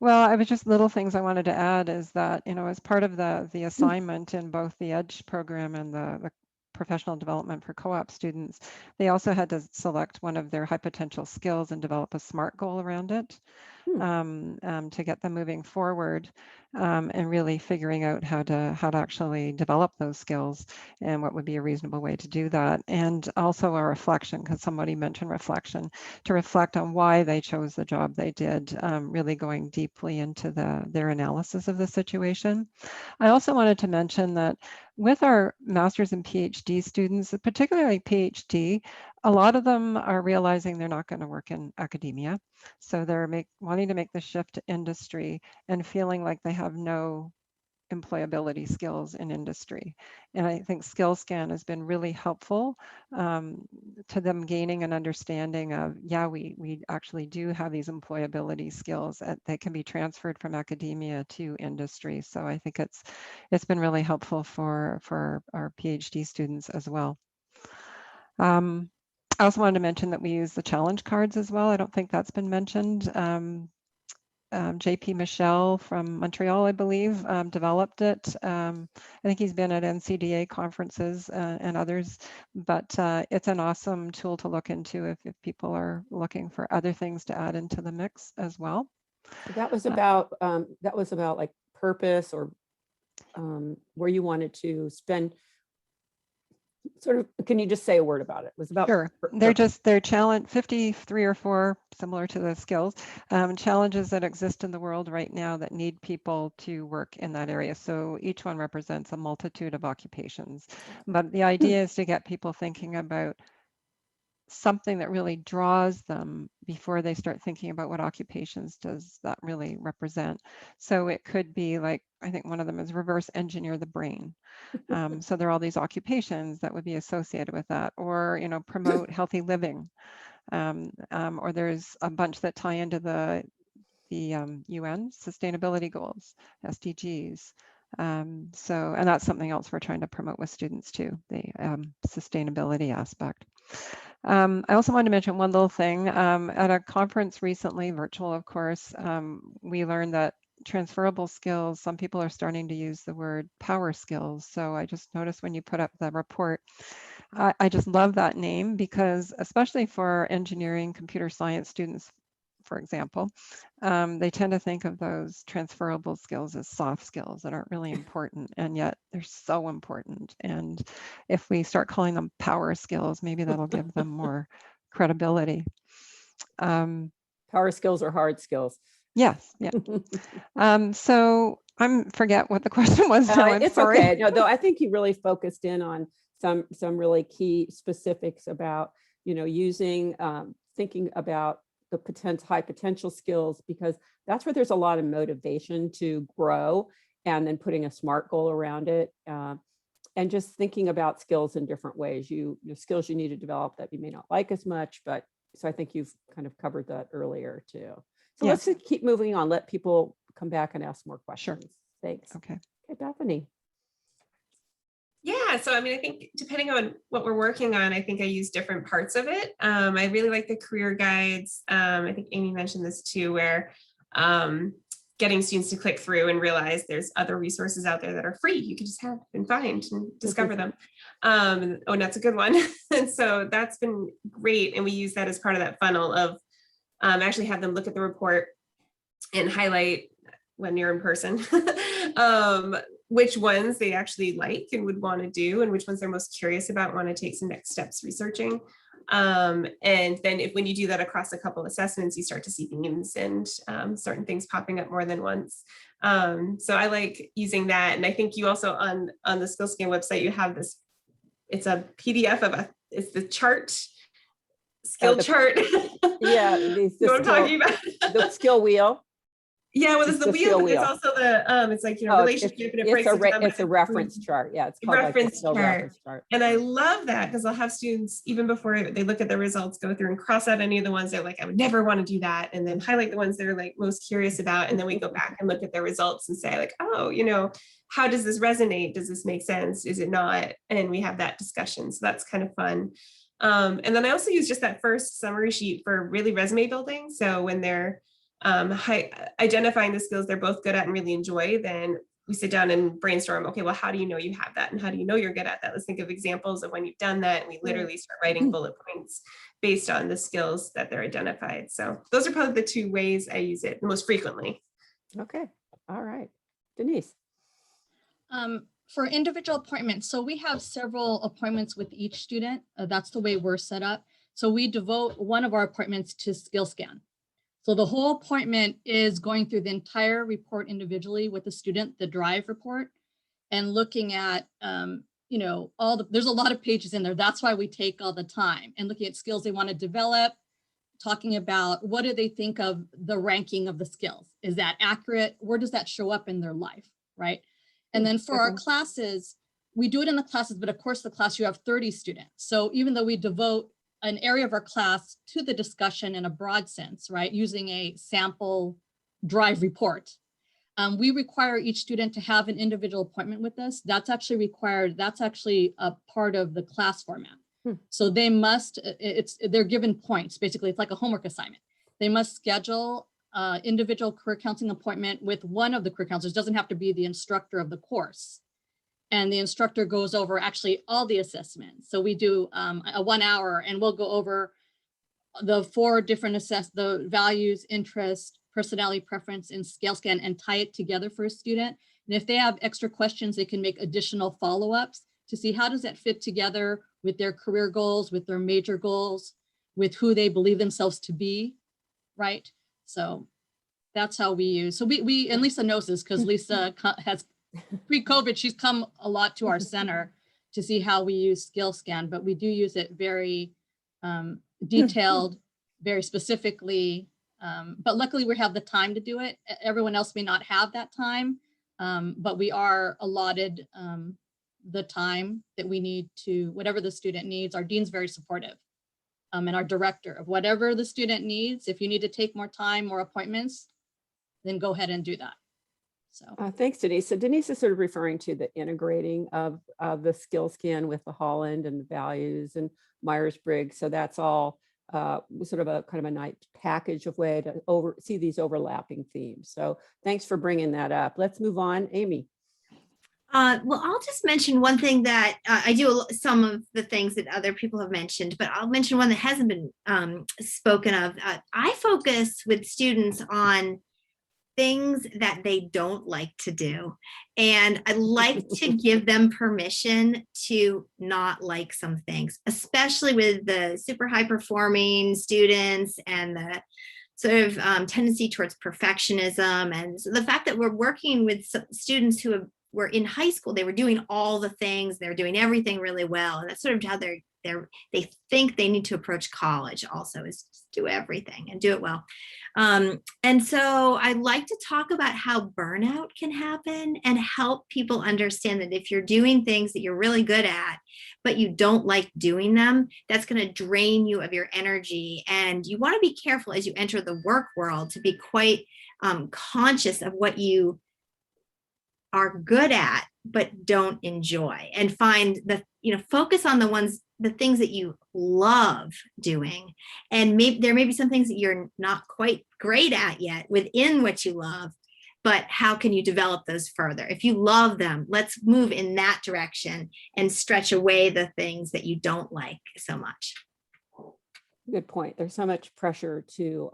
Well, I was just little things I wanted to add is that, as part of the assignment in both the EDGE program and the professional development for co-op students, they also had to select one of their high potential skills and develop a SMART goal around it. To get them moving forward, and really figuring out how to actually develop those skills and what would be a reasonable way to do that. And also a reflection, because somebody mentioned reflection, to reflect on why they chose the job they did, really going deeply into their analysis of the situation. I also wanted to mention that with our master's and PhD students, particularly PhD, a lot of them are realizing they're not going to work in academia. So they're wanting to make the shift to industry and feeling like they have no employability skills in industry. And I think Skillscan has been really helpful to them gaining an understanding of, yeah, we actually do have these employability skills that can be transferred from academia to industry. So I think it's been really helpful for our PhD students as well. I also wanted to mention that we use the challenge cards as well. I don't think that's been mentioned. JP Michel from Montreal, I believe, developed it. I think he's been at NCDA conferences and others, but it's an awesome tool to look into if people are looking for other things to add into the mix as well. That was about like purpose, or where you wanted to spend. Sort of, can you just say a word about it? It was about Sure. They're challenge 53 or 4, similar to the skills, challenges that exist in the world right now that need people to work in that area. So each one represents a multitude of occupations. But the idea is to get people thinking about something that really draws them before they start thinking about what occupations does that really represent. So it could be like, I think one of them is reverse engineer the brain. So there are all these occupations that would be associated with that, or promote healthy living, or there's a bunch that tie into the UN sustainability goals, SDGs. And that's something else we're trying to promote with students too, the sustainability aspect. I also wanted to mention one little thing. At a conference recently, virtual of course, we learned that transferable skills, some people are starting to use the word power skills. So I just noticed when you put up the report, I just love that name, because especially for engineering, computer science students, for example, they tend to think of those transferable skills as soft skills that aren't really important, and yet they're so important. And if we start calling them power skills, maybe that'll give them more credibility. Power skills are hard skills. Yes, yeah. So I forget what the question was now. I'm it's sorry. Okay. No, though I think you really focused in on some really key specifics about, using, thinking about the high potential skills, because that's where there's a lot of motivation to grow, and then putting a SMART goal around it, and just thinking about skills in different ways. Skills you need to develop that you may not like as much, but so I think you've kind of covered that earlier too. So let's just keep moving on. Let people come back and ask more questions. Sure. Thanks. Okay, Bethany. Yeah, so I mean, I think depending on what we're working on, I think I use different parts of it. I really like the career guides. I think Amy mentioned this too, where getting students to click through and realize there's other resources out there that are free. You can just have and find and discover them. And that's a good one. And so that's been great. And we use that as part of that funnel of actually have them look at the report and highlight when you're in person which ones they actually like and would want to do, and which ones they're most curious about, want to take some next steps researching. And then when you do that across a couple assessments, you start to see themes and certain things popping up more than once. So I like using that. And I think you also on the Skillscan website, you have this, it's a PDF of it's the chart, skill chart. Yeah, You know what I'm talking about? The skill wheel. Yeah, well, there's the wheel, but wheel. it's also the it's like, you know, relationship, and it breaks it down. It's a reference chart. Yeah, it's called reference like reference chart. And I love that because I'll have students, even before they look at the results, go through and cross out any of the ones they're like, I would never want to do that, and then highlight the ones they're like most curious about, and then we go back and look at their results and say like, oh, you know, how does this resonate? Does this make sense? Is it not? And we have that discussion. So that's kind of fun. And then I also use just that first summary sheet for really resume building. So when they're identifying the skills they're both good at and really enjoy, then we sit down and brainstorm, okay, well, how do you know you have that? And how do you know you're good at that? Let's think of examples of when you've done that. And we literally start writing bullet points based on the skills that they're identified. So those are probably the two ways I use it most frequently. Okay. All right. Denise. For individual appointments, so we have several appointments with each student. That's the way we're set up. So we devote one of our appointments to Skillscan. So the whole appointment is going through the entire report individually with the student, the drive report, and looking at, you know, there's a lot of pages in there. That's why we take all the time and looking at skills they want to develop, talking about what do they think of the ranking of the skills? Is that accurate? Where does that show up in their life, right? And then for our classes, we do it in the classes, but of course the class you have 30 students. So even though we devote an area of our class to the discussion in a broad sense, right? Using a sample drive report. We require each student to have an individual appointment with us. That's actually required. That's actually a part of the class format. So they must, they're given points. Basically, it's like a homework assignment. They must schedule individual career counseling appointment with one of the career counselors. It doesn't have to be the instructor of the course. And the instructor goes over actually all the assessments. So we do a 1 hour and we'll go over the 4 different the values, interest, personality preference, and Skillscan and tie it together for a student. And if they have extra questions, they can make additional follow-ups to see how does that fit together with their career goals, with their major goals, with who they believe themselves to be, right? So that's how we use. So we and Lisa knows this because Lisa has pre-COVID, she's come a lot to our center to see how we use Skillscan, but we do use it very detailed, very specifically. But luckily we have the time to do it. Everyone else may not have that time, but we are allotted the time that we need to, whatever the student needs. Our dean's very supportive, and our director of whatever the student needs. If you need to take more time, more appointments, then go ahead and do that. So thanks, Denise. So Denise is sort of referring to the integrating of the Skillscan with the Holland and the values and Myers-Briggs. So that's all sort of a kind of a nice package of way to see these overlapping themes. So thanks for bringing that up. Let's move on. Amy. Well, I'll just mention one thing that I do some of the things that other people have mentioned, but I'll mention one that hasn't been spoken of. I focus with students on things that they don't like to do. And I like to give them permission to not like some things, especially with the super high performing students and the sort of tendency towards perfectionism. And so the fact that we're working with students who were in high school, they were doing all the things, they're doing everything really well. And that's sort of how they think they need to approach college also, is just do everything and do it well. And so I like to talk about how burnout can happen and help people understand that if you're doing things that you're really good at, but you don't like doing them, that's going to drain you of your energy. And you want to be careful as you enter the work world to be quite conscious of what you are good at but don't enjoy, and find focus on the things that you love doing. And maybe there may be some things that you're not quite great at yet within what you love, but how can you develop those further? If you love them, let's move in that direction and stretch away the things that you don't like so much. Good point. There's so much pressure to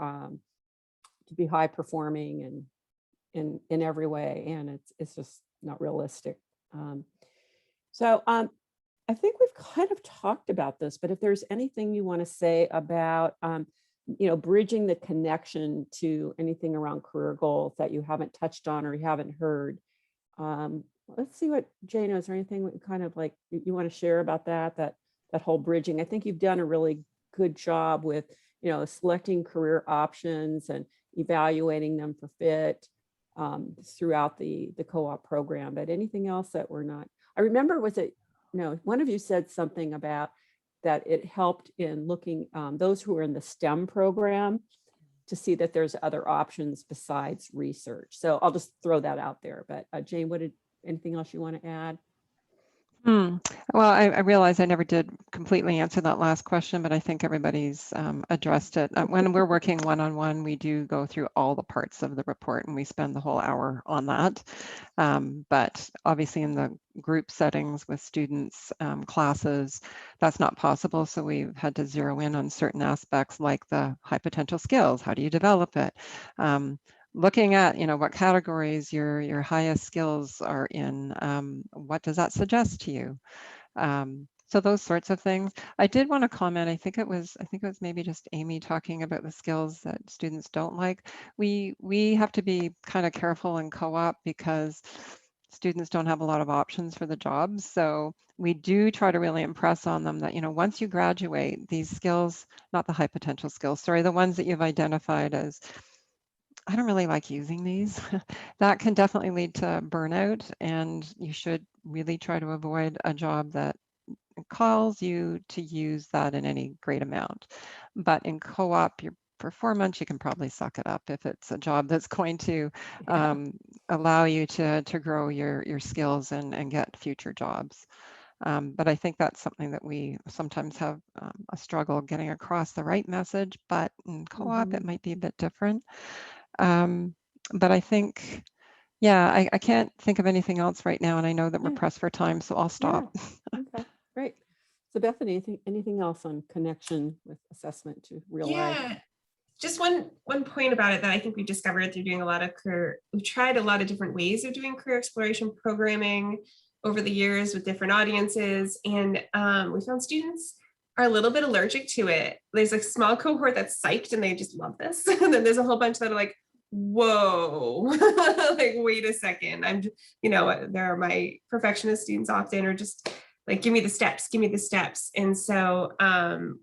be high performing and in every way, and it's just not realistic. So I think we've kind of talked about this, but if there's anything you want to say about, bridging the connection to anything around career goals that you haven't touched on or you haven't heard. Let's see what Jane, is there anything kind of like you want to share about that whole bridging? I think you've done a really good job with, selecting career options and evaluating them for fit throughout the co-op program. But anything else that we're not? I remember, was it, one of you said something about that it helped in looking those who are in the STEM program to see that there's other options besides research. So I'll just throw that out there. But Jane, anything else you want to add? Well, I realize I never did completely answer that last question, but I think everybody's addressed it. When we're working one-on-one, we do go through all the parts of the report and we spend the whole hour on that. But obviously in the group settings with students, classes, that's not possible. So we've had to zero in on certain aspects like the high potential skills. How do you develop it? Looking at, what categories your highest skills are in, what does that suggest to you? So those sorts of things. I did want to comment, I think it was maybe just Amy talking about the skills that students don't like. We have to be kind of careful in co-op because students don't have a lot of options for the jobs. So we do try to really impress on them that, once you graduate, these skills, not the high potential skills, sorry, the ones that you've identified as, I don't really like using these. That can definitely lead to burnout, and you should really try to avoid a job that calls you to use that in any great amount. But in co-op, for 4 months, you can probably suck it up if it's a job that's going to allow you to grow your skills and get future jobs. But I think that's something that we sometimes have a struggle getting across the right message, but in co-op, it might be a bit different. But I think, I can't think of anything else right now, and I know that we're pressed for time, so I'll stop. Okay, great. So Bethany, anything else on connection with assessment to real life? Yeah, just one point about it that I think we discovered through doing we've tried a lot of different ways of doing career exploration programming over the years with different audiences, and we found students are a little bit allergic to it. There's a small cohort that's psyched and they just love this, and then there's a whole bunch that are like, whoa, like, wait a second. There are my perfectionist students often are just like, give me the steps. And so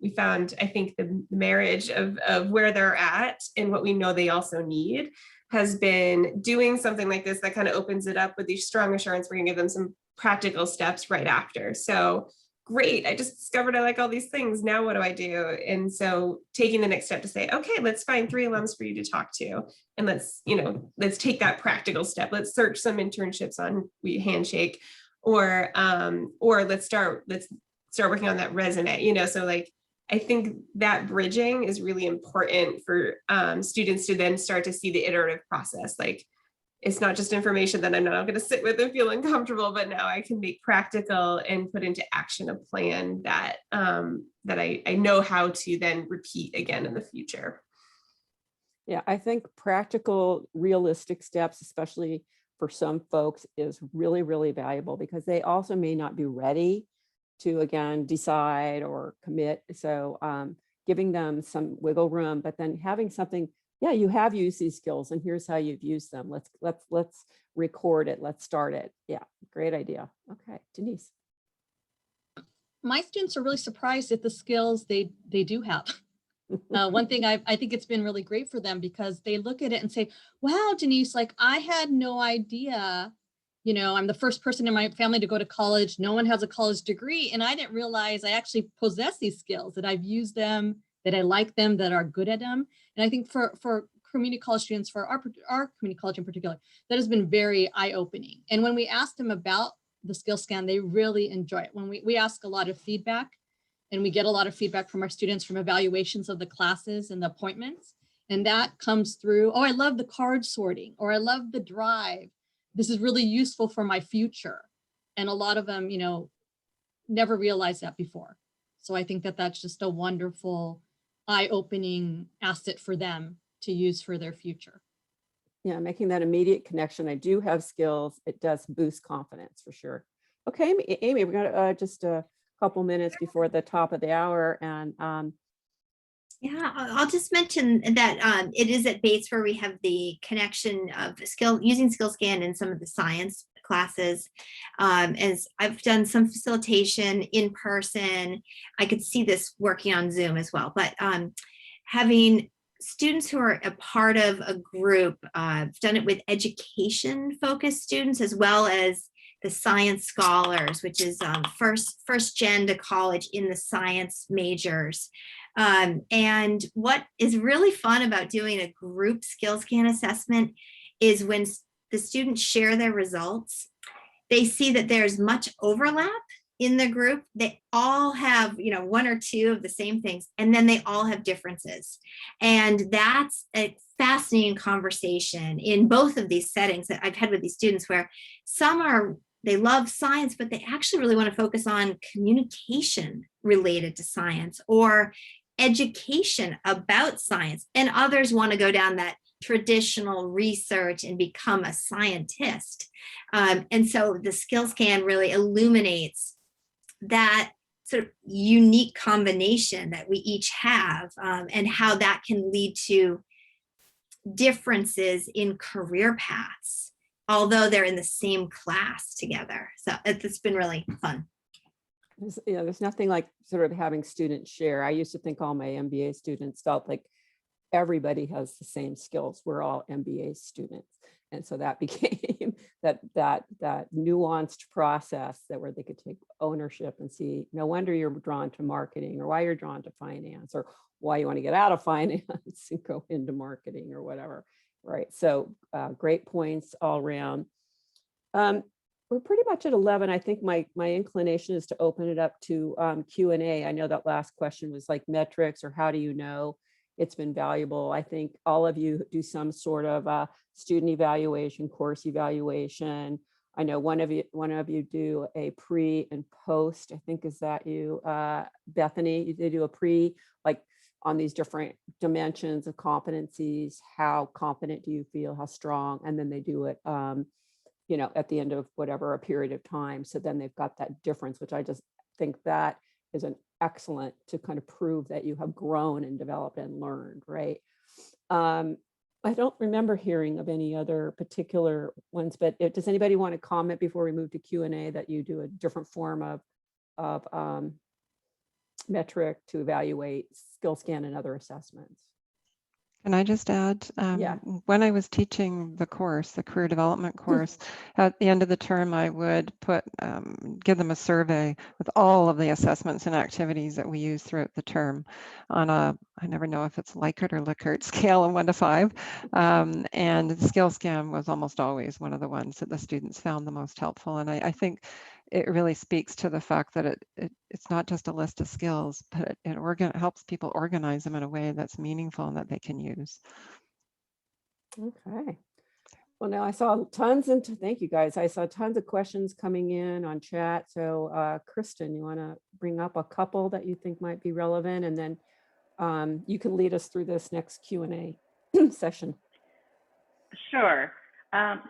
we found, I think, the marriage of where they're at and what we know they also need has been doing something like this that kind of opens it up with these strong assurance. We're gonna give them some practical steps right after. So great, I just discovered I like all these things. Now what do I do? And so taking the next step to say, okay, let's find 3 alums for you to talk to. And let's take that practical step. Let's search some internships on Handshake, or let's start working on that resume, so like, I think that bridging is really important for students to then start to see the iterative process. Like, it's not just information that I'm not going to sit with and feel uncomfortable, but now I can make practical and put into action a plan that I know how to then repeat again in the future. Yeah, I think practical, realistic steps, especially for some folks, is really, really valuable because they also may not be ready to, again, decide or commit. So giving them some wiggle room, but then having something, you have used these skills and here's how you've used them. Let's record it. Let's start it. Yeah, great idea. Okay, Denise. My students are really surprised at the skills they do have. One thing I think it's been really great for them because they look at it and say, wow, Denise, like, I had no idea, I'm the first person in my family to go to college. No one has a college degree. And I didn't realize I actually possess these skills, that I've used them, that I like them, that are good at them. And I think for community college students, for our community college in particular, that has been very eye-opening. And when we asked them about the Skillscan, they really enjoy it. When we ask a lot of feedback, and we get a lot of feedback from our students from evaluations of the classes and the appointments. And that comes through, oh, I love the card sorting, or I love the drive. This is really useful for my future. And a lot of them, never realized that before. So I think that that's just a wonderful eye-opening asset for them to use for their future. Yeah, making that immediate connection. I do have skills. It does boost confidence for sure. Okay, Amy, we're going to just couple minutes before the top of the hour. And Yeah, I'll just mention that it is at Bates where we have the connection of using Skillscan in some of the science classes. As I've done some facilitation in person, I could see this working on Zoom as well. But having students who are a part of a group, I've done it with education-focused students as well as the science scholars, which is first gen to college in the science majors. And what is really fun about doing a group Skillscan assessment is when the students share their results, they see that there's much overlap in the group. They all have, one or two of the same things, and then they all have differences. And that's a fascinating conversation in both of these settings that I've had with these students, where they love science, but they actually really want to focus on communication related to science or education about science. And others want to go down that traditional research and become a scientist. And so the Skillscan really illuminates that sort of unique combination that we each have, and how that can lead to differences in career paths, although they're in the same class together. So it's been really fun. There's nothing like sort of having students share. I used to think all my MBA students felt like everybody has the same skills. We're all MBA students. And so that became that nuanced process where they could take ownership and see, no wonder you're drawn to marketing, or why you're drawn to finance, or why you want to get out of finance and go into marketing or whatever. Right. So great points all around. We're pretty much at 11. I think my inclination is to open it up to Q&A. I know that last question was like metrics, or how do you know it's been valuable? I think all of you do some sort of student evaluation, course evaluation. I know one of you do a pre and post. I think, is that you, Bethany? They do a pre, like on these different dimensions of competencies. How confident do you feel? How strong? And then they do it at the end of whatever a period of time. So then they've got that difference, which I just think that is an excellent to kind of prove that you have grown and developed and learned, right? I don't remember hearing of any other particular ones, but does anybody want to comment before we move to Q&A that you do a different form of metric to evaluate Skillscan and other assessments? Can I just add, when I was teaching the course, the career development course, at the end of the term, I would give them a survey with all of the assessments and activities that we use throughout the term on I never know if it's Likert or Likert scale of 1 to 5. And Skillscan was almost always one of the ones that the students found the most helpful. And I think it really speaks to the fact that it's not just a list of skills, but it helps people organize them in a way that's meaningful and that they can use. Okay. Well, now I saw tons, and thank you guys. I saw tons of questions coming in on chat. So Kristen, you want to bring up a couple that you think might be relevant, and then you can lead us through this next Q&A session. Sure.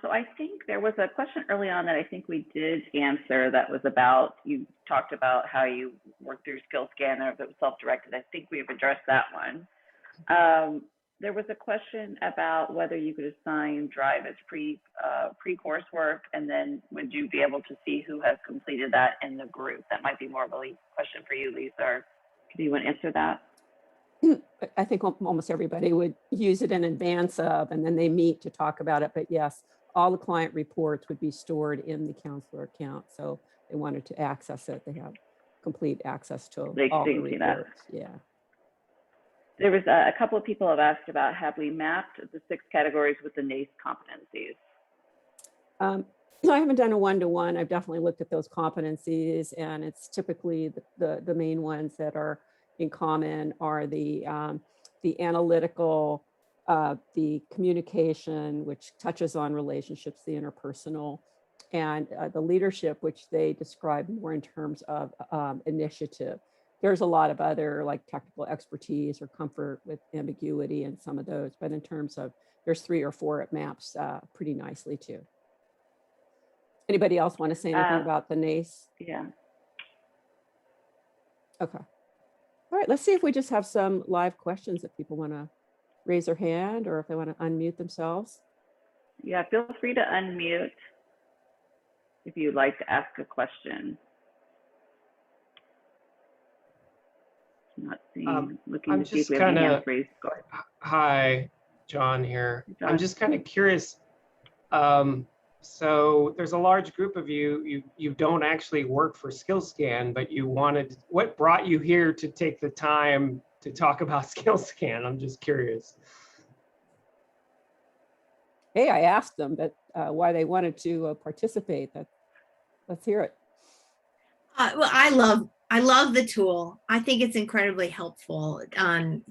So I think there was a question early on that I think we did answer, that was about, you talked about how you worked through Skillscan, or if it was self-directed. I think we've addressed that one. There was a question about whether you could assign Drive as pre-coursework, and then would you be able to see who has completed that in the group? That might be more of a question for you, Lisa. Or do you want to answer that? I think almost everybody would use it in advance of, and then they meet to talk about it. But yes, all the client reports would be stored in the counselor account. So they wanted to access it. They have complete access to all the reports. Yeah. There was a couple of people have asked about, have we mapped the 6 categories with the NACE competencies? I haven't done a one-to-one. I've definitely looked at those competencies, and it's typically the main ones that are in common are the analytical, the communication, which touches on relationships, the interpersonal, and the leadership, which they describe more in terms of initiative. There's a lot of other like technical expertise or comfort with ambiguity in some of those, but in terms of, there's 3 or 4 it maps pretty nicely too. Anybody else want to say anything about the NACE? Yeah. Okay. All right, let's see if we just have some live questions that people want to raise their hand or if they want to unmute themselves. Yeah, feel free to unmute if you'd like to ask a question. Not seeing, looking I'm to see if just we have any kind hands of, raised. Go ahead. hi, John here. John. I'm just kind of curious. So there's a large group of you don't actually work for Skillscan, but what brought you here to take the time to talk about Skillscan? I'm just curious. Hey, I asked them that why they wanted to participate. Let's hear it. Well, I love the tool. I think it's incredibly helpful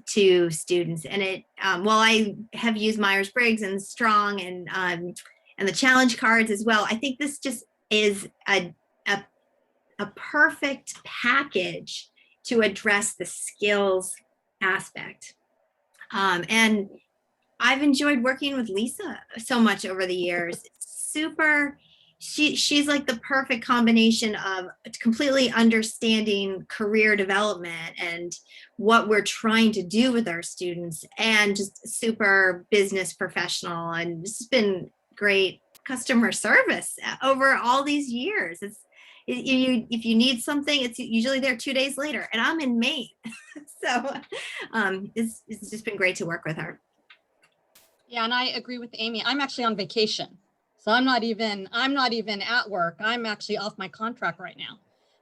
to students. And it while I have used Myers-Briggs and Strong and the challenge cards as well, I think this just is a perfect package to address the skills aspect. And I've enjoyed working with Lisa so much over the years. She's like the perfect combination of completely understanding career development and what we're trying to do with our students, and just super business professional. And this has been great customer service over all these years. If you need something, it's usually there 2 days later, and I'm in Maine. So it's just been great to work with her. Yeah, and I agree with Amy. I'm actually on vacation. So I'm not even at work. I'm actually off my contract right now.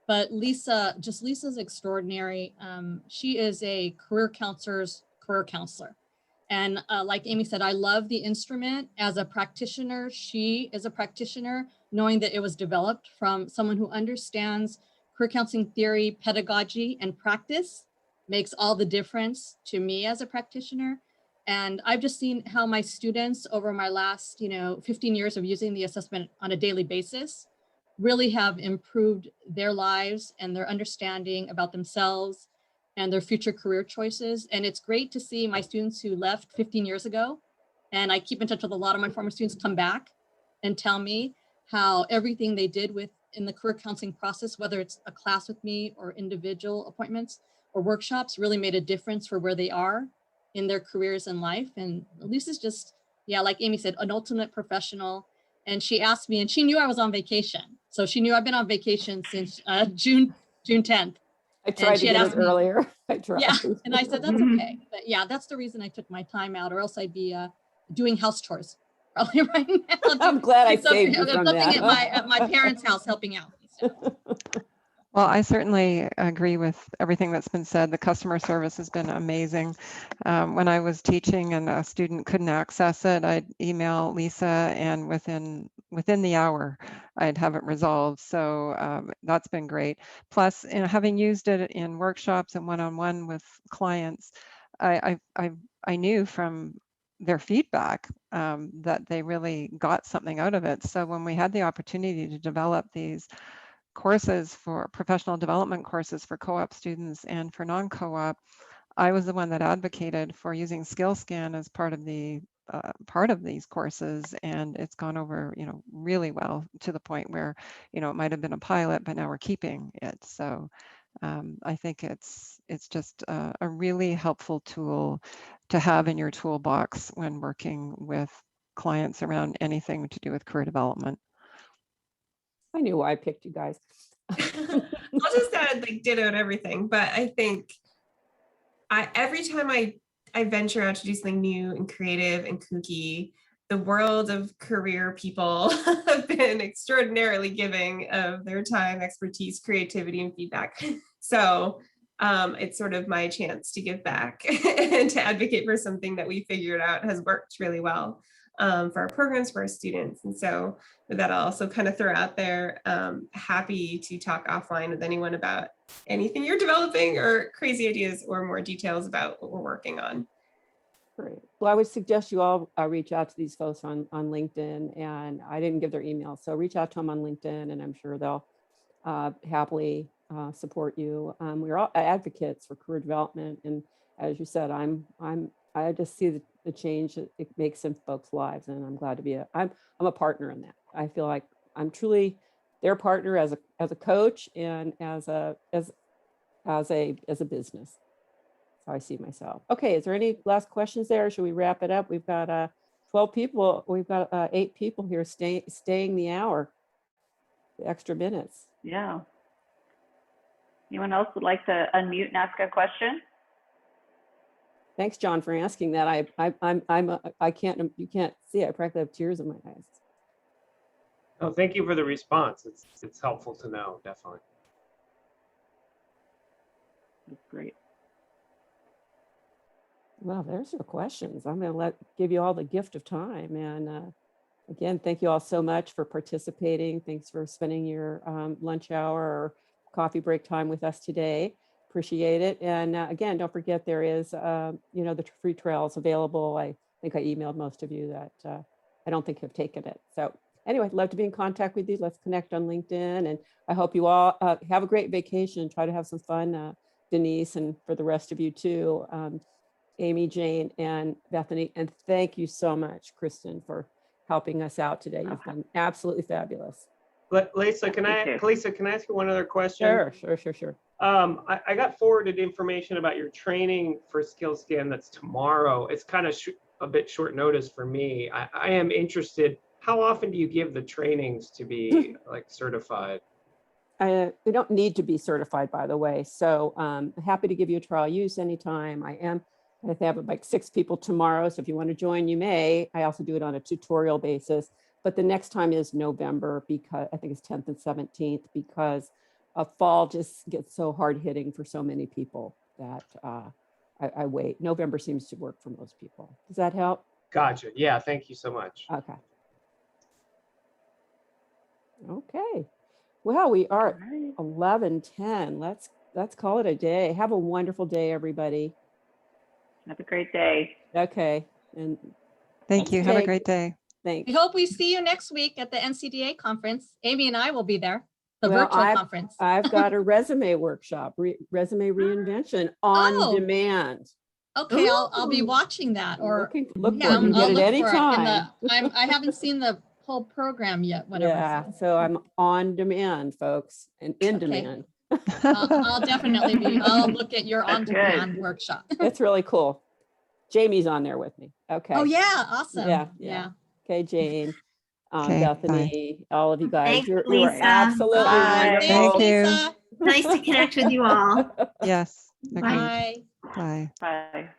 But Lisa's extraordinary. She is a career counselor. And like Amy said, I love the instrument. As a practitioner, she is a practitioner, knowing that it was developed from someone who understands career counseling theory, pedagogy, and practice. Makes all the difference to me as a practitioner. And I've just seen how my students over my last, 15 years of using the assessment on a daily basis really have improved their lives and their understanding about themselves and their future career choices. And it's great to see my students who left 15 years ago, and I keep in touch with a lot of my former students, come back and tell me how everything they did in the career counseling process, whether it's a class with me or individual appointments or workshops, really made a difference for where they are in their careers in life. And Lisa's just, like Amy said, an ultimate professional. And she asked me, and she knew I was on vacation. So she knew I've been on vacation since June 10th. I tried to get it earlier. I tried. Yeah, and I said, that's okay. But yeah, that's the reason I took my time out, or else I'd be doing house chores probably right now. I'm glad I saved you from that. At my parents' house helping out. So. Well, I certainly agree with everything that's been said. The customer service has been amazing. When I was teaching and a student couldn't access it, I'd email Lisa, and within the hour, I'd have it resolved. So that's been great. Plus, having used it in workshops and one-on-one with clients, I knew from their feedback that they really got something out of it. So when we had the opportunity to develop these courses for professional development courses for co-op students and for non-co-op, I was the one that advocated for using Skillscan as part of these courses, and it's gone over really well, to the point where it might have been a pilot, but now we're keeping it. So I think it's just a really helpful tool to have in your toolbox when working with clients around anything to do with career development. I knew why I picked you guys. I'll just add ditto and everything, but I think every time I venture out to do something new and creative and kooky, the world of career people have been extraordinarily giving of their time, expertise, creativity, and feedback. So it's sort of my chance to give back and to advocate for something that we figured out has worked really well for our programs, for our students. And so with that, I'll also kind of throw out there, happy to talk offline with anyone about anything you're developing or crazy ideas or more details about what we're working on. Great. Well, I would suggest you all reach out to these folks on LinkedIn, and I didn't give their email. So reach out to them on LinkedIn, and I'm sure they'll happily support you. We're all advocates for career development. And as you said, I just see the change that it makes in folks' lives, and I'm glad to be I'm a partner in that. I feel like I'm truly their partner as a coach and as as a business. That's how I see myself. Okay, is there any last questions there? Should we wrap it up? We've got 12 people. We've got 8 people here staying the hour, the extra minutes. Yeah. Anyone else would like to unmute and ask a question? Thanks, John, for asking that. I can't, you can't see, I practically have tears in my eyes. Oh, thank you for the response. It's helpful to know, definitely. That's great. Well, there's your questions. I'm going to give you all the gift of time. And again, thank you all so much for participating. Thanks for spending your lunch hour or coffee break time with us today. Appreciate it. And again, don't forget there is, the free trials available. I think I emailed most of you that I don't think have taken it. So anyway, I'd love to be in contact with you. Let's connect on LinkedIn. And I hope you all have a great vacation. Try to have some fun, Denise, and for the rest of you too. Amy, Jane, and Bethany. And thank you so much, Kristen, for helping us out today. You've been absolutely fabulous. Lisa, can I ask you one other question? Sure. I got forwarded information about your training for Skillscan that's tomorrow. It's kind of a bit short notice for me. I am interested. How often do you give the trainings to be like certified? We don't need to be certified, by the way. So happy to give you a trial use anytime. I have like 6 people tomorrow. So if you want to join, you may. I also do it on a tutorial basis. But the next time is November, because I think it's 10th and 17th, because fall just gets so hard hitting for so many people that I wait. November seems to work for most people. Does that help? Gotcha. Yeah, thank you so much. Okay. Well, we are at 11:10. Let's call it a day. Have a wonderful day, everybody. Have a great day. Okay. And Thank you. Have a great day. Thanks. We hope we see you next week at the NCDA conference. Amy and I will be there, the Well, virtual conference. I've got a resume workshop, resume reinvention on demand. Okay, I'll be watching that. Or look yeah, for it. You I'll get it look anytime. for it. I haven't seen the whole program yet. Whatever. Yeah, so I'm on demand, folks, and in demand. I'll definitely be. I'll look at your on-demand workshop. It's really cool. Jamie's on there with me. Okay. Oh yeah, awesome. Yeah. Okay, Jane, Okay, Bethany, all of you guys. Thanks, You were Lisa. absolutely wonderful. Thank you. Lisa. Nice to connect with you all. Yes. Bye. Bye. Bye.